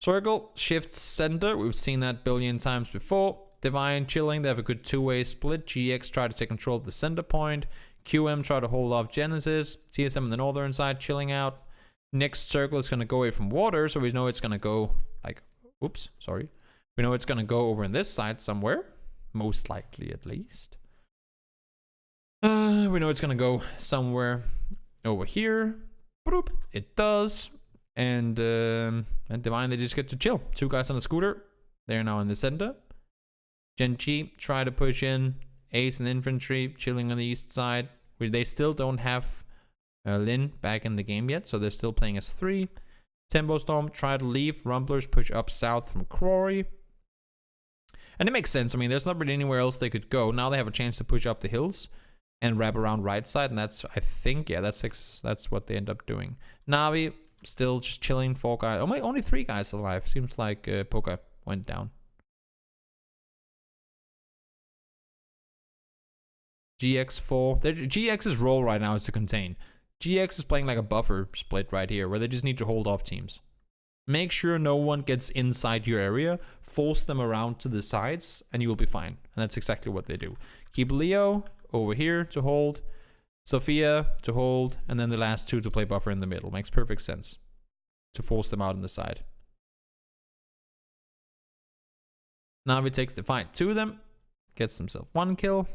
Circle shifts center. We've seen that a billion times before. Divine chilling. They have a good two-way split. GX try to take control of the center point. QM try to hold off Genesis. TSM on the northern side chilling out. Next circle is going to go away from water, so we know it's going to go like, oops, sorry. We know it's going to go over in this side somewhere. Most likely, at least. We know it's going to go somewhere over here. Boop. It does. And Divine, they just get to chill. 2 guys on a scooter. They're now in the center. Gen G try to push in. Ace and infantry chilling on the east side. They still don't have Lin back in the game yet, so they're still playing as 3. Tempo Storm try to leave. Rumblers push up south from Quarry. And it makes sense. I mean, there's not really anywhere else they could go. Now they have a chance to push up the hills and wrap around right side, and that's, I think, yeah, that's what they end up doing. Navi still just chilling. 4 guys. Oh my, only 3 guys alive. Seems like Poka went down. GX4. GX's role right now is to contain. GX is playing like a buffer split right here, where they just need to hold off teams. Make sure no one gets inside your area, force them around to the sides, and you will be fine. And that's exactly what they do. Keep Leo over here to hold, Sophia to hold, and then the last 2 to play buffer in the middle. Makes perfect sense to force them out on the side. Navi takes the fight to them, gets himself 1 kill.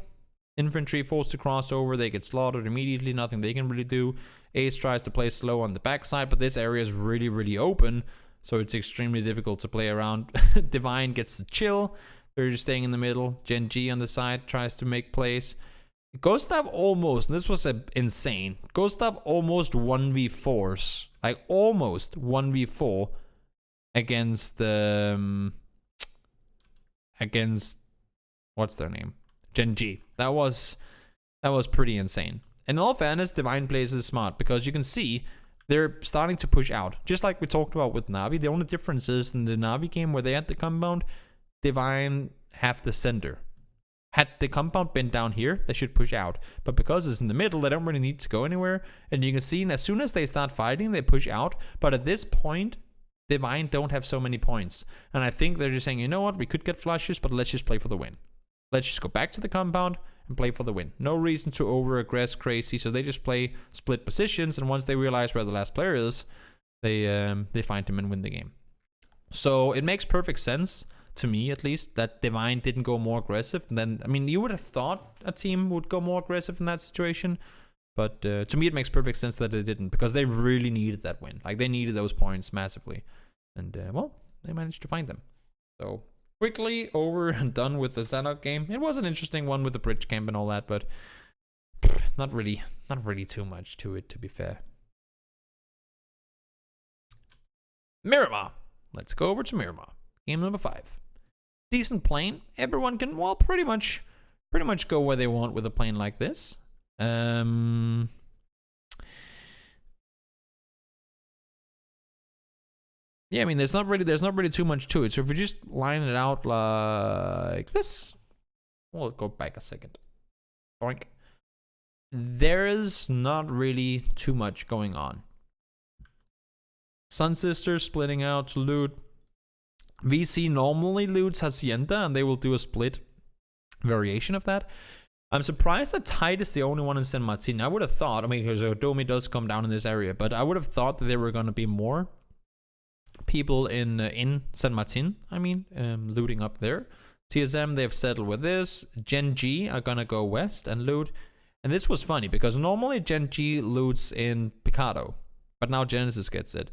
Infantry forced to cross over, they get slaughtered immediately, nothing they can really do. Ace tries to play slow on the backside, but this area is really, really open, so it's extremely difficult to play around. Divine gets to chill, they're just staying in the middle. Gen G on the side tries to make plays. Gustav almost, and this was insane, Gustav almost 1v4s, like almost 1v4 against, what's their name? Gen G. That was pretty insane. In all fairness, Divine plays is smart because you can see they're starting to push out. Just like we talked about with Navi, the only difference is in the Navi game where they had the compound, Divine have the center. Had the compound been down here, they should push out. But because it's in the middle, they don't really need to go anywhere. And you can see as soon as they start fighting, they push out. But at this point, Divine don't have so many points. And I think they're just saying, you know what, we could get flushes, but let's just play for the win. Let's just go back to the compound and play for the win. No reason to over-aggress crazy, so they just play split positions, and once they realize where the last player is, they find him and win the game. So it makes perfect sense, to me at least, that Divine didn't go more aggressive. And then, I mean, you would have thought a team would go more aggressive in that situation, but to me it makes perfect sense that they didn't, because they really needed that win. Like, they needed those points massively. And, well, they managed to find them. So quickly over and done with the Sanhok game. It was an interesting one with the bridge camp and all that, but not really too much to it, to be fair. Miramar. Let's go over to Miramar. Game number 5. Decent plane. Everyone can, well, pretty much go where they want with a plane like this. Yeah, I mean, there's not really too much to it. So if we just line it out like this, we'll go back a second. Boink. There is not really too much going on. Sun Sisters splitting out to loot. VC normally loots Hacienda, and they will do a split variation of that. I'm surprised that Tide is the only one in San Martin. I would have thought, I mean, because Domi does come down in this area, but I would have thought that there were going to be more people in San Martin, looting up there. TSM, they've settled with this. Gen G are going to go west and loot. And this was funny, because normally Gen G loots in Picado, but now Genesis gets it.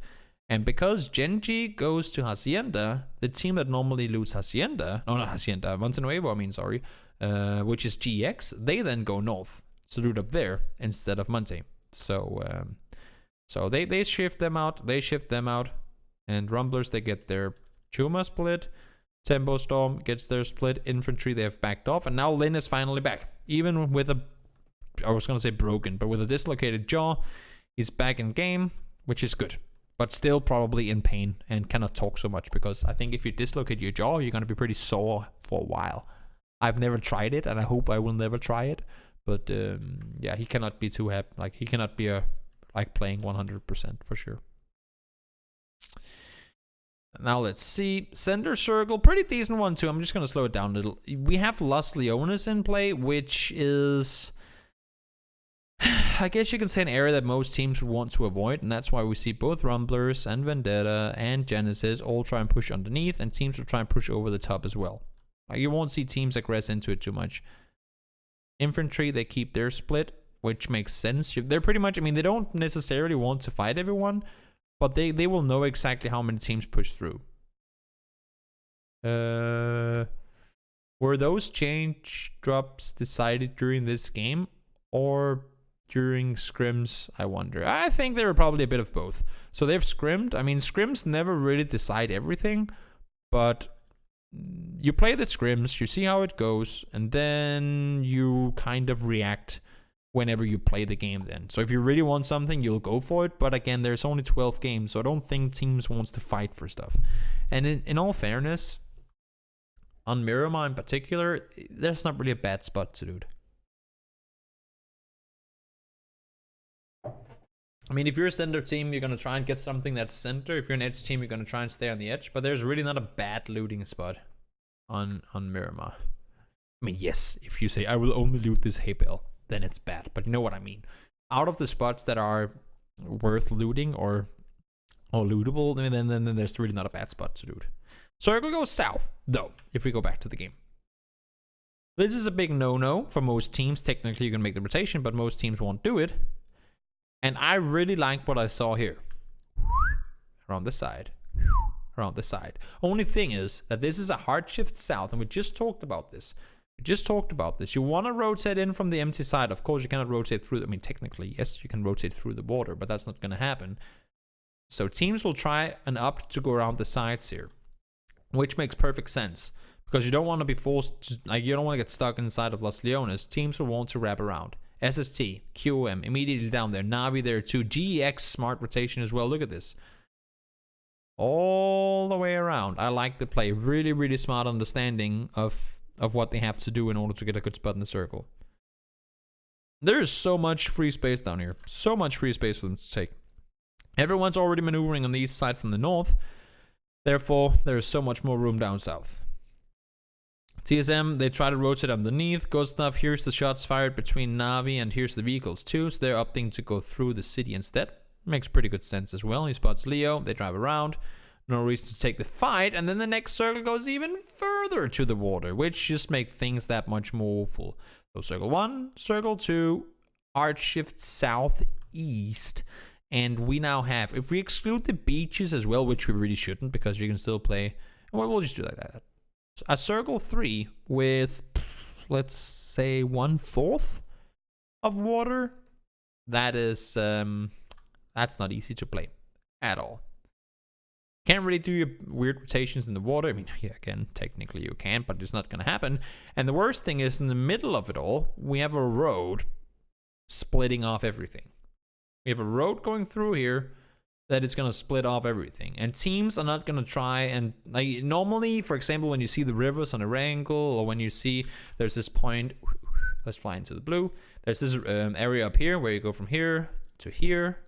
And because Gen G goes to Hacienda, the team that normally loots Hacienda, no, not Hacienda, Monte Nuevo, which is GX, they then go north to loot up there instead of Monte. So they shift them out, and Rumblers, they get their Chuma split. Tempo Storm gets their split. Infantry, they have backed off, and now Lin is finally back. Even with I was gonna say broken, but with a dislocated jaw, he's back in game, which is good. But still probably in pain and cannot talk so much, because I think if you dislocate your jaw, you're gonna be pretty sore for a while. I've never tried it, and I hope I will never try it. But yeah, he cannot be too happy. Like, he cannot be playing 100% for sure. Now let's see. Center Circle, pretty decent one too. I'm just gonna slow it down a little. We have Los Leones in play, which is, I guess you can say, an area that most teams would want to avoid, and that's why we see both Rumblers and Vendetta and Genesis all try and push underneath, and teams will try and push over the top as well. Like, you won't see teams aggress into it too much. Infantry, they keep their split, which makes sense. They're pretty much, they don't necessarily want to fight everyone, but they will know exactly how many teams push through. Were those change drops decided during this game or during scrims, I wonder? I think they were probably a bit of both. So they've scrimmed. Scrims never really decide everything, but you play the scrims, you see how it goes, and then you kind of react whenever you play the game then. So if you really want something, you'll go for it, but again, there's only 12 games, so I don't think teams wants to fight for stuff. And in all fairness, on Miramar in particular, there's not really a bad spot to do it. If you're a center team, you're going to try and get something that's center. If you're an edge team, you're going to try and stay on the edge. But there's really not a bad looting spot on Miramar. Yes, if you say, I will only loot this hay bale, then it's bad. But you know what I mean. Out of the spots that are worth looting or lootable, then there's really not a bad spot to loot. Circle goes south, though, if we go back to the game. This is a big no-no for most teams. Technically, you can make the rotation, but most teams won't do it. And I really like what I saw here. Around the side. Around the side. Only thing is that this is a hard shift south, and we just talked about this. You want to rotate in from the empty side. Of course, you cannot rotate through. Technically, yes, you can rotate through the water, but that's not going to happen. So teams will try and opt to go around the sides here, which makes perfect sense, because you don't want to be forced to, you don't want to get stuck inside of Los Leones. Teams will want to wrap around. SST, QOM, immediately down there. Navi there too. GX, smart rotation as well. Look at this. All the way around. I like the play. Really, really smart understanding of what they have to do in order to get a good spot in the circle. There is so much free space down here. So much free space for them to take. Everyone's already maneuvering on the east side from the north. Therefore, there is so much more room down south. TSM, they try to rotate underneath. Good stuff. Here's the shots fired between Navi, and here's the vehicles too. So they're opting to go through the city instead. Makes pretty good sense as well. He spots Leo. They drive around. No reason to take the fight. And then the next circle goes even further to the water, which just makes things that much more awful. So circle 1, circle 2, arch shift southeast. And we now have, if we exclude the beaches as well, which we really shouldn't, because you can still play. Well, we'll just do like that. A circle 3 with, let's say, 1/4 of water. That is, that's not easy to play at all. Can't really do your weird rotations in the water. Yeah, again, technically you can, but it's not going to happen. And the worst thing is, in the middle of it all, we have a road splitting off everything. We have a road going through here that is going to split off everything. And teams are not going to try and, normally, for example, when you see the rivers on Erangel, or when you see there's this point, let's fly into the blue. There's this area up here where you go from here to here.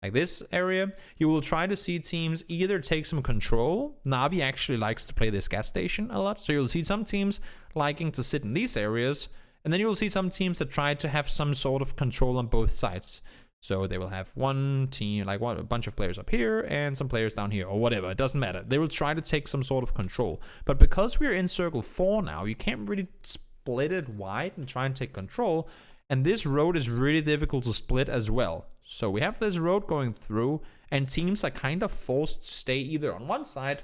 like this area, you will try to see teams either take some control. Na'Vi actually likes to play this gas station a lot. So you'll see some teams liking to sit in these areas. And then you'll see some teams that try to have some sort of control on both sides. So they will have one team, like a bunch of players up here and some players down here or whatever. It doesn't matter. They will try to take some sort of control. But because we're in circle 4 now, you can't really split it wide and try and take control. And this road is really difficult to split as well. So we have this road going through, and teams are kind of forced to stay either on one side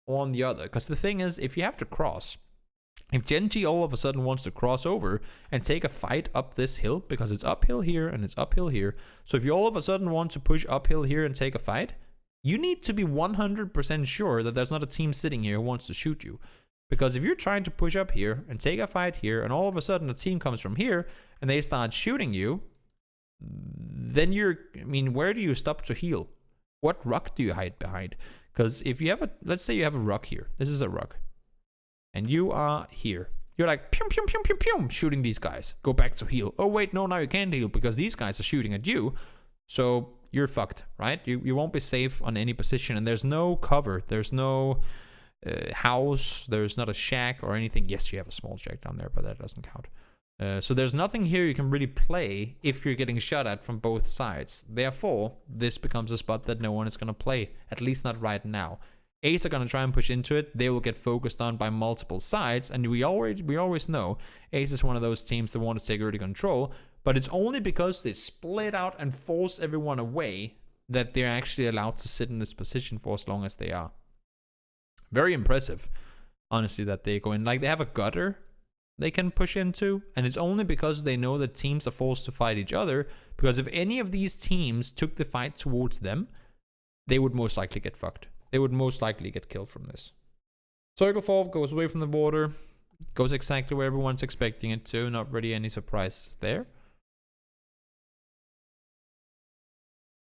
or on the other. Because the thing is, if you have to cross, if Gen G all of a sudden wants to cross over and take a fight up this hill, because it's uphill here and it's uphill here. So if you all of a sudden want to push uphill here and take a fight, you need to be 100% sure that there's not a team sitting here who wants to shoot you. Because if you're trying to push up here and take a fight here, and all of a sudden a team comes from here and they start shooting you, then where do you stop to heal? What rock do you hide behind? Because if you have let's say you have a rock here. This is a rock. And you are here. You're like, pium, pium, pium, pium, pium, shooting these guys. Go back to heal. Oh, wait, no, now you can't heal because these guys are shooting at you. So you're fucked, right? You won't be safe on any position. And there's no cover. There's no house. There's not a shack or anything. Yes, you have a small shack down there, but that doesn't count. So there's nothing here you can really play if you're getting shot at from both sides. Therefore, this becomes a spot that no one is going to play, at least not right now. Ace are going to try and push into it. They will get focused on by multiple sides. And we always know Ace is one of those teams that want to take early control. But it's only because they split out and force everyone away that they're actually allowed to sit in this position for as long as they are. Very impressive, honestly, that they go in. Like, they have a gutter they can push into. And it's only because they know that teams are forced to fight each other. Because if any of these teams took the fight towards them, they would most likely get fucked. They would most likely get killed from this. Circle 4 goes away from the water. Goes exactly where everyone's expecting it to. Not really any surprises there.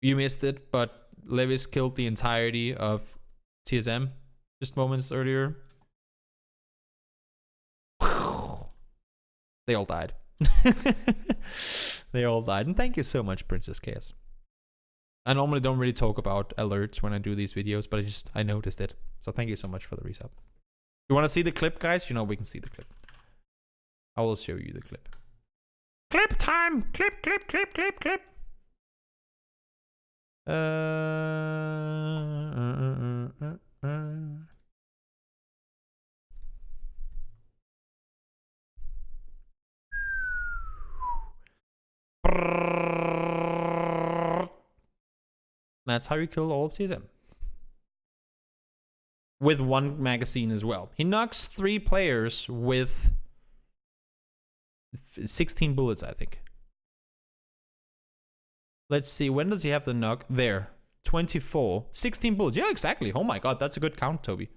You missed it, but Levis killed the entirety of TSM just moments earlier. They all died. They all died. And thank you so much, Princess Chaos. I normally don't really talk about alerts when I do these videos, but I noticed it. So thank you so much for the resub. You want to see the clip, guys? You know we can see the clip. I will show you the clip. Clip time! Clip, clip, clip, clip, clip! That's how you kill all of TSM. With one magazine as well. He knocks 3 players with 16 bullets, I think. Let's see, when does he have the knock? There. 24. 16 bullets. Yeah, exactly. Oh my god, that's a good count, Toby.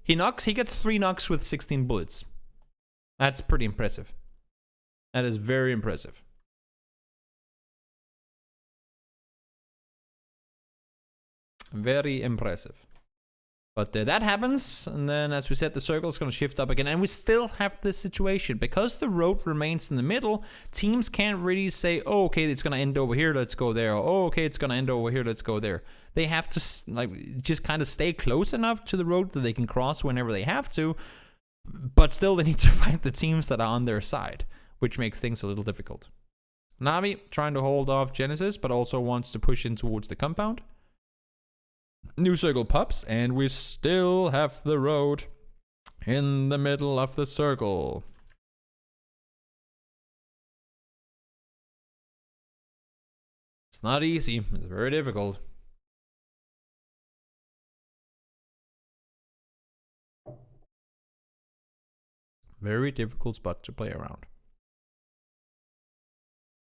He gets 3 knocks with 16 bullets. That's pretty impressive. That is very impressive. Very impressive. But that happens, and then as we said, the circle is going to shift up again, and we still have this situation. Because the road remains in the middle, teams can't really say, oh, okay, it's going to end over here, let's go there, or oh, okay, it's going to end over here, let's go there. They have to just kind of stay close enough to the road that they can cross whenever they have to, but still they need to fight the teams that are on their side, which makes things a little difficult. Na'Vi trying to hold off Genesis, but also wants to push in towards the compound. New circle pops, and we still have the road in the middle of the circle. It's not easy. It's very difficult. Very difficult spot to play around.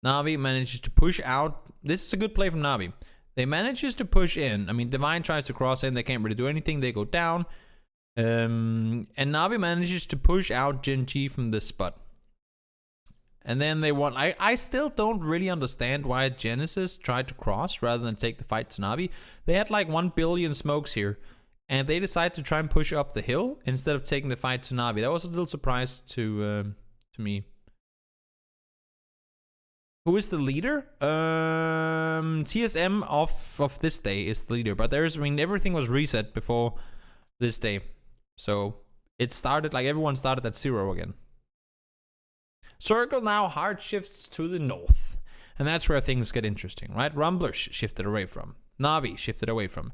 Na'Vi manages to push out. This is a good play from Na'Vi. They manages to push in. I mean, Divine tries to cross in. They can't really do anything. They go down. And Na'Vi manages to push out Gen G from this spot. And then they want... I still don't really understand why Genesis tried to cross rather than take the fight to Na'Vi. They had like 1 billion smokes here. And they decided to try and push up the hill instead of taking the fight to Na'Vi. That was a little surprise to me. Who is the leader? TSM of this day is the leader, but everything was reset before this day, so it started like everyone started at 0 again. Circle now hard shifts to the north, and that's where things get interesting, right? Rumblers shifted away from. Navi shifted away from.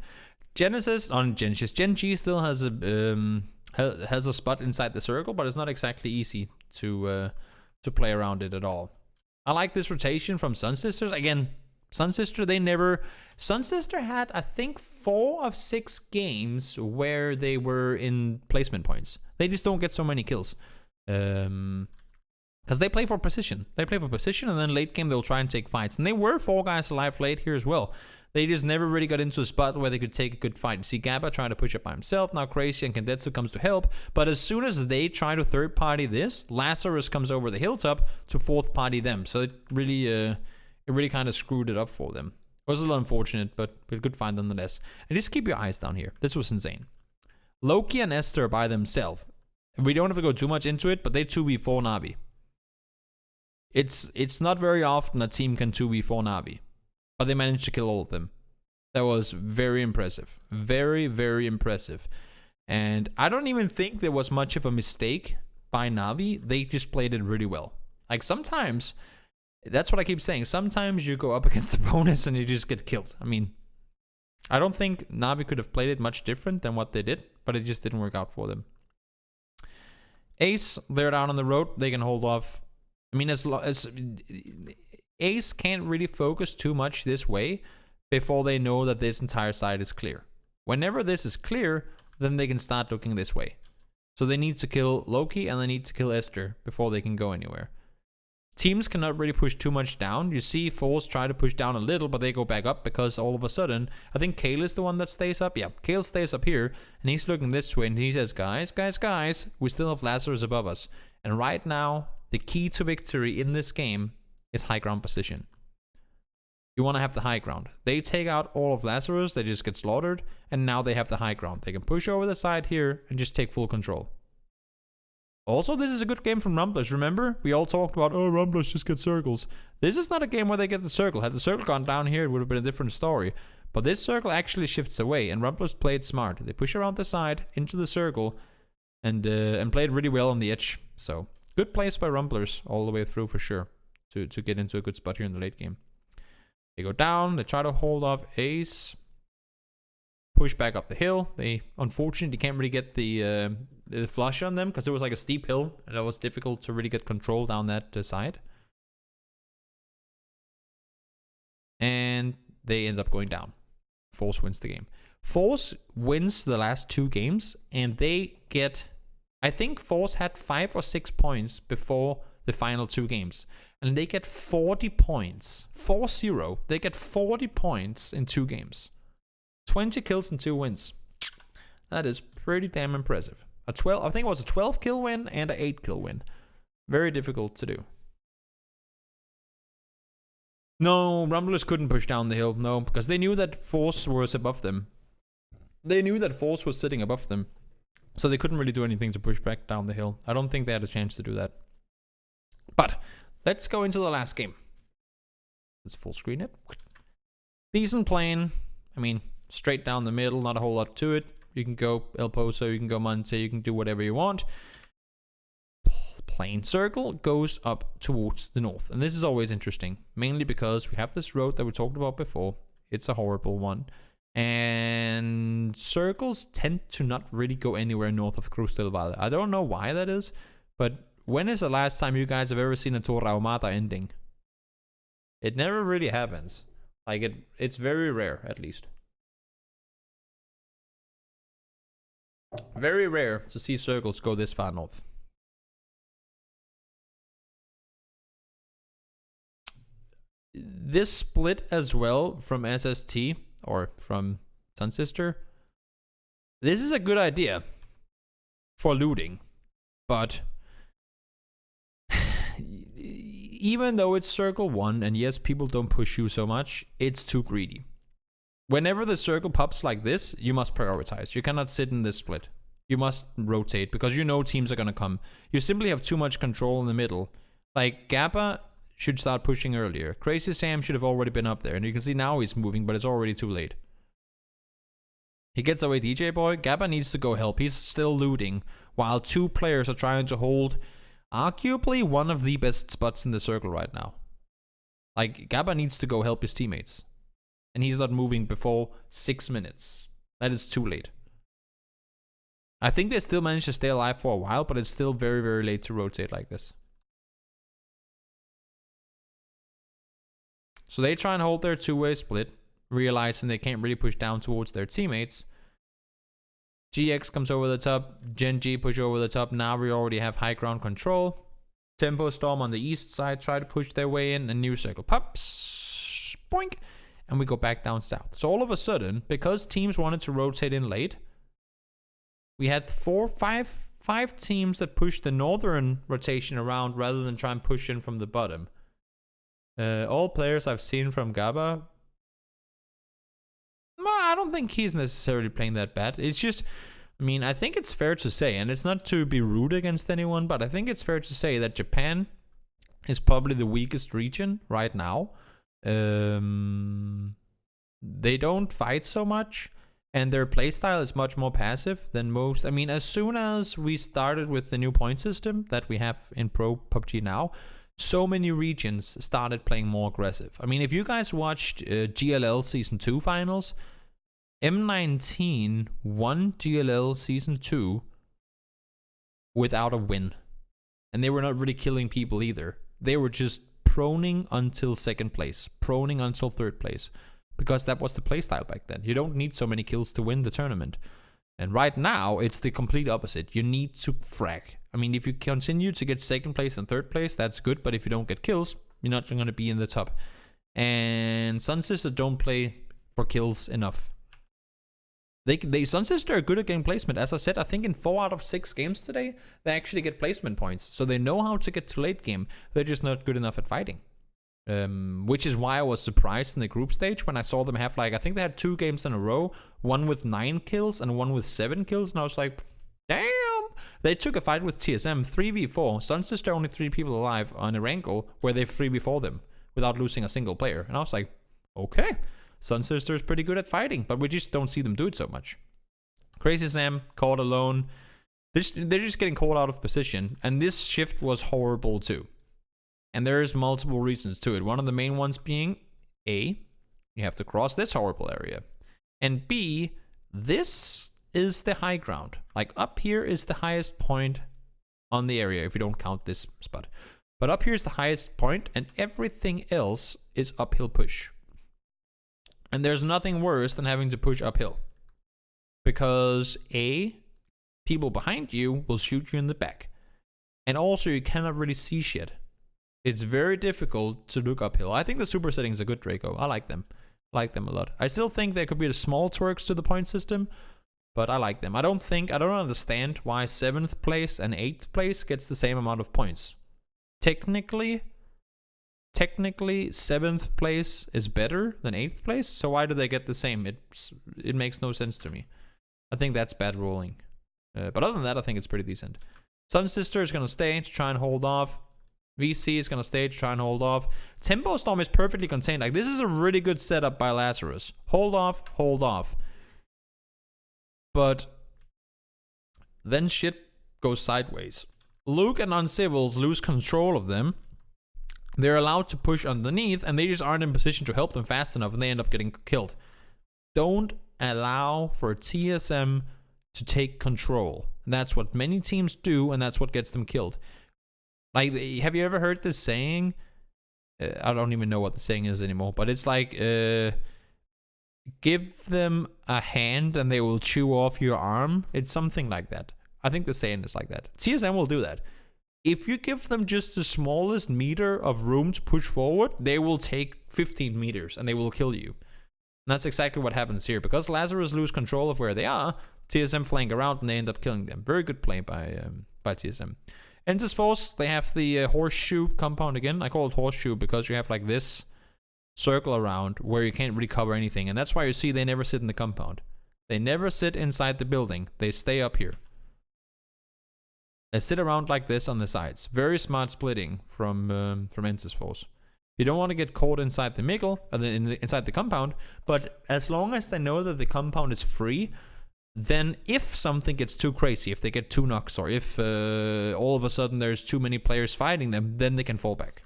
Gen G still has a spot inside the circle, but it's not exactly easy to play around it at all. I like this rotation from Sun Sisters. Again, Sun Sister had, I think, 4 of 6 games where they were in placement points. They just don't get so many kills. Because they play for position. They play for position, and then late game they'll try and take fights. And they were 4 guys alive late here as well. They just never really got into a spot where they could take a good fight. You see Gabba trying to push up by himself. Now Crazy and Kendetsu comes to help. But as soon as they try to third party this, Lazarus comes over the hilltop to fourth party them. So it really kind of screwed it up for them. It was a little unfortunate, but a good find nonetheless. And just keep your eyes down here. This was insane. Loki and Esther by themselves. We don't have to go too much into it, but they 2v4 Navi. It's not very often a team can 2v4 Navi. But they managed to kill all of them. That was very impressive. Very, very impressive. And I don't even think there was much of a mistake by Navi. They just played it really well. Like sometimes, that's what I keep saying. Sometimes you go up against opponents and you just get killed. I mean, I don't think Navi could have played it much different than what they did. But it just didn't work out for them. Ace, they're down on the road. They can hold off. I mean, as Ace can't really focus too much this way before they know that this entire side is clear. Whenever this is clear, then they can start looking this way. So they need to kill Loki and they need to kill Esther before they can go anywhere. Teams cannot really push too much down. You see Force try to push down a little, but they go back up because all of a sudden, I think Kale is the one that stays up. Yeah, Kale stays up here and he's looking this way and he says, guys, we still have Lazarus above us. And right now, the key to victory in this game is high ground position. You want to have the high ground. They take out all of Lazarus, they just get slaughtered, and now they have the high ground. They can push over the side here and just take full control. Also, this is a good game from Rumblers. Remember, we all talked about, oh, Rumblers just get circles. This is not a game where they get the circle. Had the circle gone down here, it would have been a different story. But this circle actually shifts away, and Rumblers played smart. They push around the side, into the circle, and played really well on the edge. So, good plays by Rumblers all the way through for sure. To get into a good spot here in the late game. They go down, they try to hold off Ace. Push back up the hill. They unfortunately can't really get the flush on them because it was like a steep hill and it was difficult to really get control down that side. And they end up going down. Force wins the game. Force wins the last 2 games and they get, I think Force had 5 or 6 points before the final 2 games. And they get 40 points. 4-0. They get 40 points in 2 games. 20 kills and 2 wins. That is pretty damn impressive. I think it was a 12 kill win and an 8 kill win. Very difficult to do. No, Rumblers couldn't push down the hill. No, because they knew that Force was above them. They knew that Force was sitting above them. So they couldn't really do anything to push back down the hill. I don't think they had a chance to do that. But let's go into the last game. Let's full screen it. Decent plane. I mean, straight down the middle, not a whole lot to it. You can go El Pozo, you can go Monte, you can do whatever you want. Plane circle goes up towards the north. And this is always interesting, mainly because we have this road that we talked about before. It's a horrible one. And circles tend to not really go anywhere north of Cruz del Valle. I don't know why that is, but when is the last time you guys have ever seen a Torre Ahumada ending? It never really happens. Like, it's very rare, at least. Very rare to see circles go this far north. This split as well from SST, or from Sun Sister, this is a good idea for looting, but even though it's circle 1, and yes, people don't push you so much, it's too greedy. Whenever the circle pops like this, you must prioritize. You cannot sit in this split. You must rotate, because you know teams are going to come. You simply have too much control in the middle. Like, Gappa should start pushing earlier. Crazy Sam should have already been up there. And you can see now he's moving, but it's already too late. He gets away DJ Boy. Gabba needs to go help. He's still looting, while 2 players are trying to hold arguably one of the best spots in the circle right now. Like, Gabba needs to go help his teammates. And he's not moving before 6 minutes. That is too late. I think they still managed to stay alive for a while, but it's still very, very late to rotate like this. So they try and hold their 2-way split, realizing they can't really push down towards their teammates. GX comes over the top, Gen G push over the top. Now we already have high ground control. Tempo Storm on the east side try to push their way in, and New Circle pops, boink, and we go back down south. So all of a sudden, because teams wanted to rotate in late, we had five teams that pushed the northern rotation around rather than try and push in from the bottom. All players I've seen from Gabba, I don't think he's necessarily playing that bad. It's just, I mean, I think it's fair to say, and it's not to be rude against anyone, but I think it's fair to say that Japan is probably the weakest region right now. They don't fight so much, and their playstyle is much more passive than most. I mean, as soon as we started with the new point system that we have in Pro PUBG now, so many regions started playing more aggressive. I mean, if you guys watched GLL Season 2 finals, M19 won GLL Season 2 without a win. And they were not really killing people either. They were just proning until 2nd place, proning until 3rd place. Because that was the playstyle back then. You don't need so many kills to win the tournament. And right now, it's the complete opposite. You need to frag. I mean, if you continue to get 2nd place and 3rd place, that's good. But if you don't get kills, you're not going to be in the top. And Sunsister don't play for kills enough. Sunsister are good at game placement. As I said, I think in 4 out of 6 games today, they actually get placement points. So they know how to get to late game. They're just not good enough at fighting. Which is why I was surprised in the group stage when I saw them have, like, I think they had 2 games in a row, one with 9 kills and one with 7 kills, and I was like, damn! They took a fight with TSM 3v4. Sunsister only 3 people alive on Erangel, where they 3v4 them without losing a single player, and I was like, okay, Sunsister is pretty good at fighting, but we just don't see them do it so much. Crazy Sam caught alone. They're just getting caught out of position, and this shift was horrible too. And there's multiple reasons to it. One of the main ones being, A, you have to cross this horrible area. And B, this is the high ground. Like, up here is the highest point on the area, if you don't count this spot. But up here is the highest point, and everything else is uphill push. And there's nothing worse than having to push uphill. Because A, people behind you will shoot you in the back. And also, you cannot really see shit. It's very difficult to look uphill. I think the super settings are good, Draco. I like them. I like them a lot. I still think there could be the small twerks to the point system, but I like them. I don't understand why 7th place and 8th place gets the same amount of points. Technically 7th place is better than 8th place, so why do they get the same? It makes no sense to me. I think that's bad ruling. But other than that, I think it's pretty decent. Sunsister is going to stay to try and hold off. VC is going to stay to try and hold off. Tempo Storm is perfectly contained. Like, this is a really good setup by Lazarus. Hold off, hold off. But then shit goes sideways. Luke and Uncivils lose control of them. They're allowed to push underneath, and they just aren't in position to help them fast enough, and they end up getting killed. Don't allow for TSM to take control. And that's what many teams do, and that's what gets them killed. Like, have you ever heard this saying? I don't even know what the saying is anymore, but it's like, give them a hand and they will chew off your arm. It's something like that. I think the saying is like that. TSM will do that. If you give them just the smallest meter of room to push forward, they will take 15 meters and they will kill you. And that's exactly what happens here. Because Lazarus lose control of where they are, TSM flank around and they end up killing them. Very good play by TSM. Entis Force, they have the horseshoe compound again. I call it horseshoe because you have like this circle around where you can't really cover anything. And that's why you see they never sit in the compound. They never sit inside the building. They stay up here. They sit around like this on the sides. Very smart splitting from Ensis Force. You don't want to get caught inside the middle, inside the compound, but as long as they know that the compound is free, then if something gets too crazy, if they get 2 knocks, or if all of a sudden there's too many players fighting them, then they can fall back.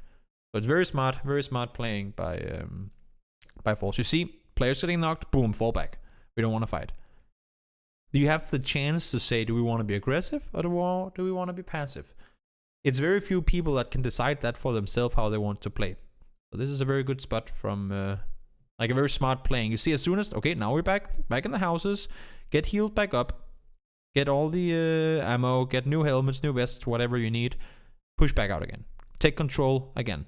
So it's very smart playing by Force. You see, players getting knocked, boom, fall back. We don't want to fight. You have the chance to say, do we want to be aggressive or do we want to be passive? It's very few people that can decide that for themselves how they want to play. So this is a very good spot from like a very smart playing. You see, as soon as, okay, now we're back in the houses, get healed back up, get all the ammo, get new helmets, new vests, whatever you need, push back out again. Take control again.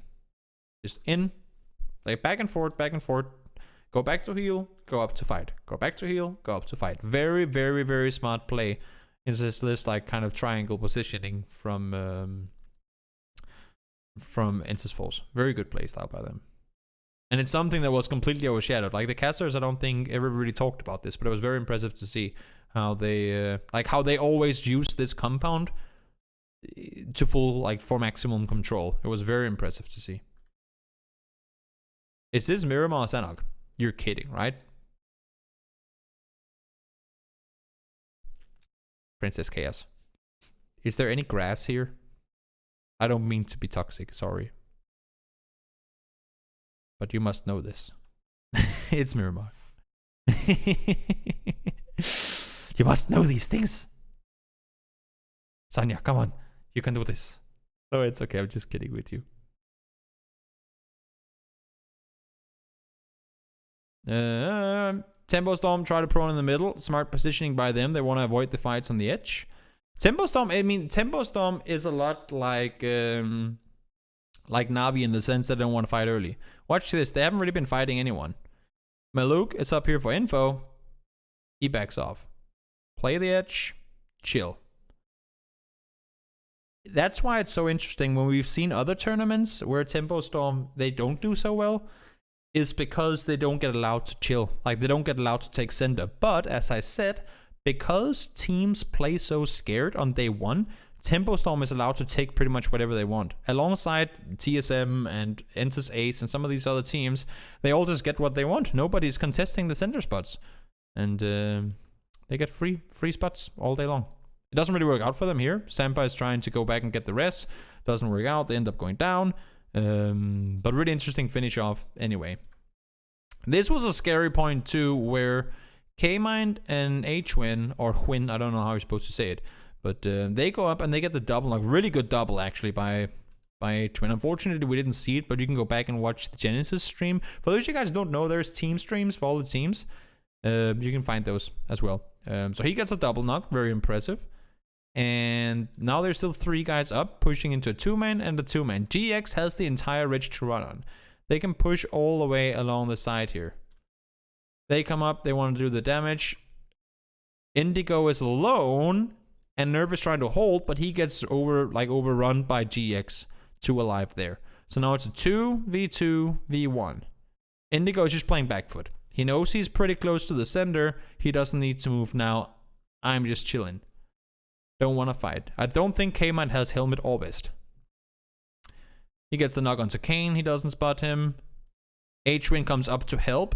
Just in, like back and forth, go back to heal, go up to fight. Go back to heal, go up to fight. Very, very, very smart play. It's just this like kind of triangle positioning from Ensis Force. Very good play style by them. And it's something that was completely overshadowed. Like the casters, I don't think ever really talked about this, but it was very impressive to see how they how they always use this compound to for maximum control. It was very impressive to see. Is this Miramar or Sanhok? You're kidding, right? Princess Chaos. Is there any grass here? I don't mean to be toxic, sorry. But you must know this. It's Miramar. You must know these things. Sanya, come on. You can do this. Oh, it's okay. I'm just kidding with you. Tempo Storm try to prone in the middle. Smart positioning by them. They want to avoid the fights on the edge. Tempo Storm, I mean, Tempo Storm is a lot like Navi in the sense that they don't want to fight early. Watch this. They haven't really been fighting anyone. Maluk is up here for info. He backs off. Play the edge. Chill. That's why it's so interesting when we've seen other tournaments where Tempo Storm, they don't do so well, is because they don't get allowed to chill. Like, they don't get allowed to take center. But, as I said, because teams play so scared on day one, Tempo Storm is allowed to take pretty much whatever they want. Alongside TSM and Ensis Ace and some of these other teams, they all just get what they want. Nobody's contesting the center spots. And they get free spots all day long. It doesn't really work out for them here. Sampa is trying to go back and get the rest. Doesn't work out. They end up going down. But really interesting finish off anyway. This was a scary point too, where K-Mind and H-Win, or Hwin, I don't know how you're supposed to say it, but they go up and they get the double, like really good double actually by H-Win. Unfortunately, we didn't see it, but you can go back and watch the Genesis stream. For those of you guys who don't know, there's team streams for all the teams. You can find those as well. So he gets a double knock, very impressive. And now there's still 3 guys up, pushing into a 2-man and a 2-man. GX has the entire ridge to run on. They can push all the way along the side here. They come up, they want to do the damage. Indigo is alone, and Nerve is trying to hold, but he gets overrun by GX. 2 alive there. So now it's a 2v2v1. Indigo is just playing back foot. He knows he's pretty close to the center. He doesn't need to move now. I'm just chilling. Don't want to fight. I don't think K-Mind has helmet or vest. He gets the knock onto Kane. He doesn't spot him. H-Win comes up to help.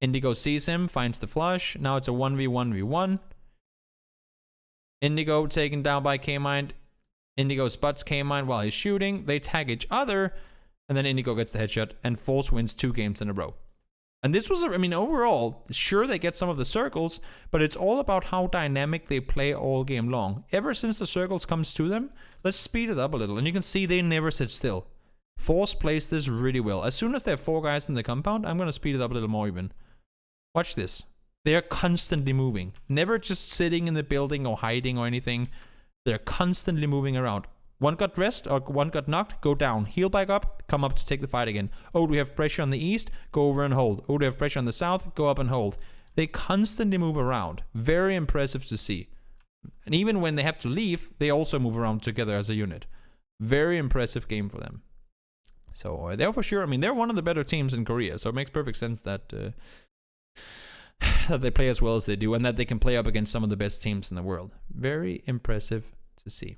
Indigo sees him, finds the flush. Now it's a 1v1v1. Indigo taken down by K-Mind. Indigo spots K-Mind while he's shooting. They tag each other. And then Indigo gets the headshot. And Force wins 2 games in a row. And this was, I mean, overall, sure, they get some of the circles, but it's all about how dynamic they play all game long. Ever since the circles comes to them, let's speed it up a little. And you can see they never sit still. Force plays this really well. As soon as they have 4 guys in the compound, I'm going to speed it up a little more even. Watch this. They are constantly moving. Never just sitting in the building or hiding or anything. They're constantly moving around. One got dressed or one got knocked, go down. Heal back up, come up to take the fight again. Oh, do we have pressure on the east? Go over and hold. Oh, do we have pressure on the south? Go up and hold. They constantly move around. Very impressive to see. And even when they have to leave, they also move around together as a unit. Very impressive game for them. So they're for sure, I mean, they're one of the better teams in Korea. So it makes perfect sense that that they play as well as they do and that they can play up against some of the best teams in the world. Very impressive to see.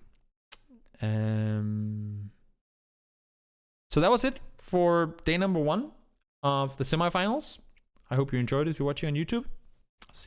So that was it for day number 1 of the semifinals. I hope you enjoyed it if you're watching on YouTube. See you.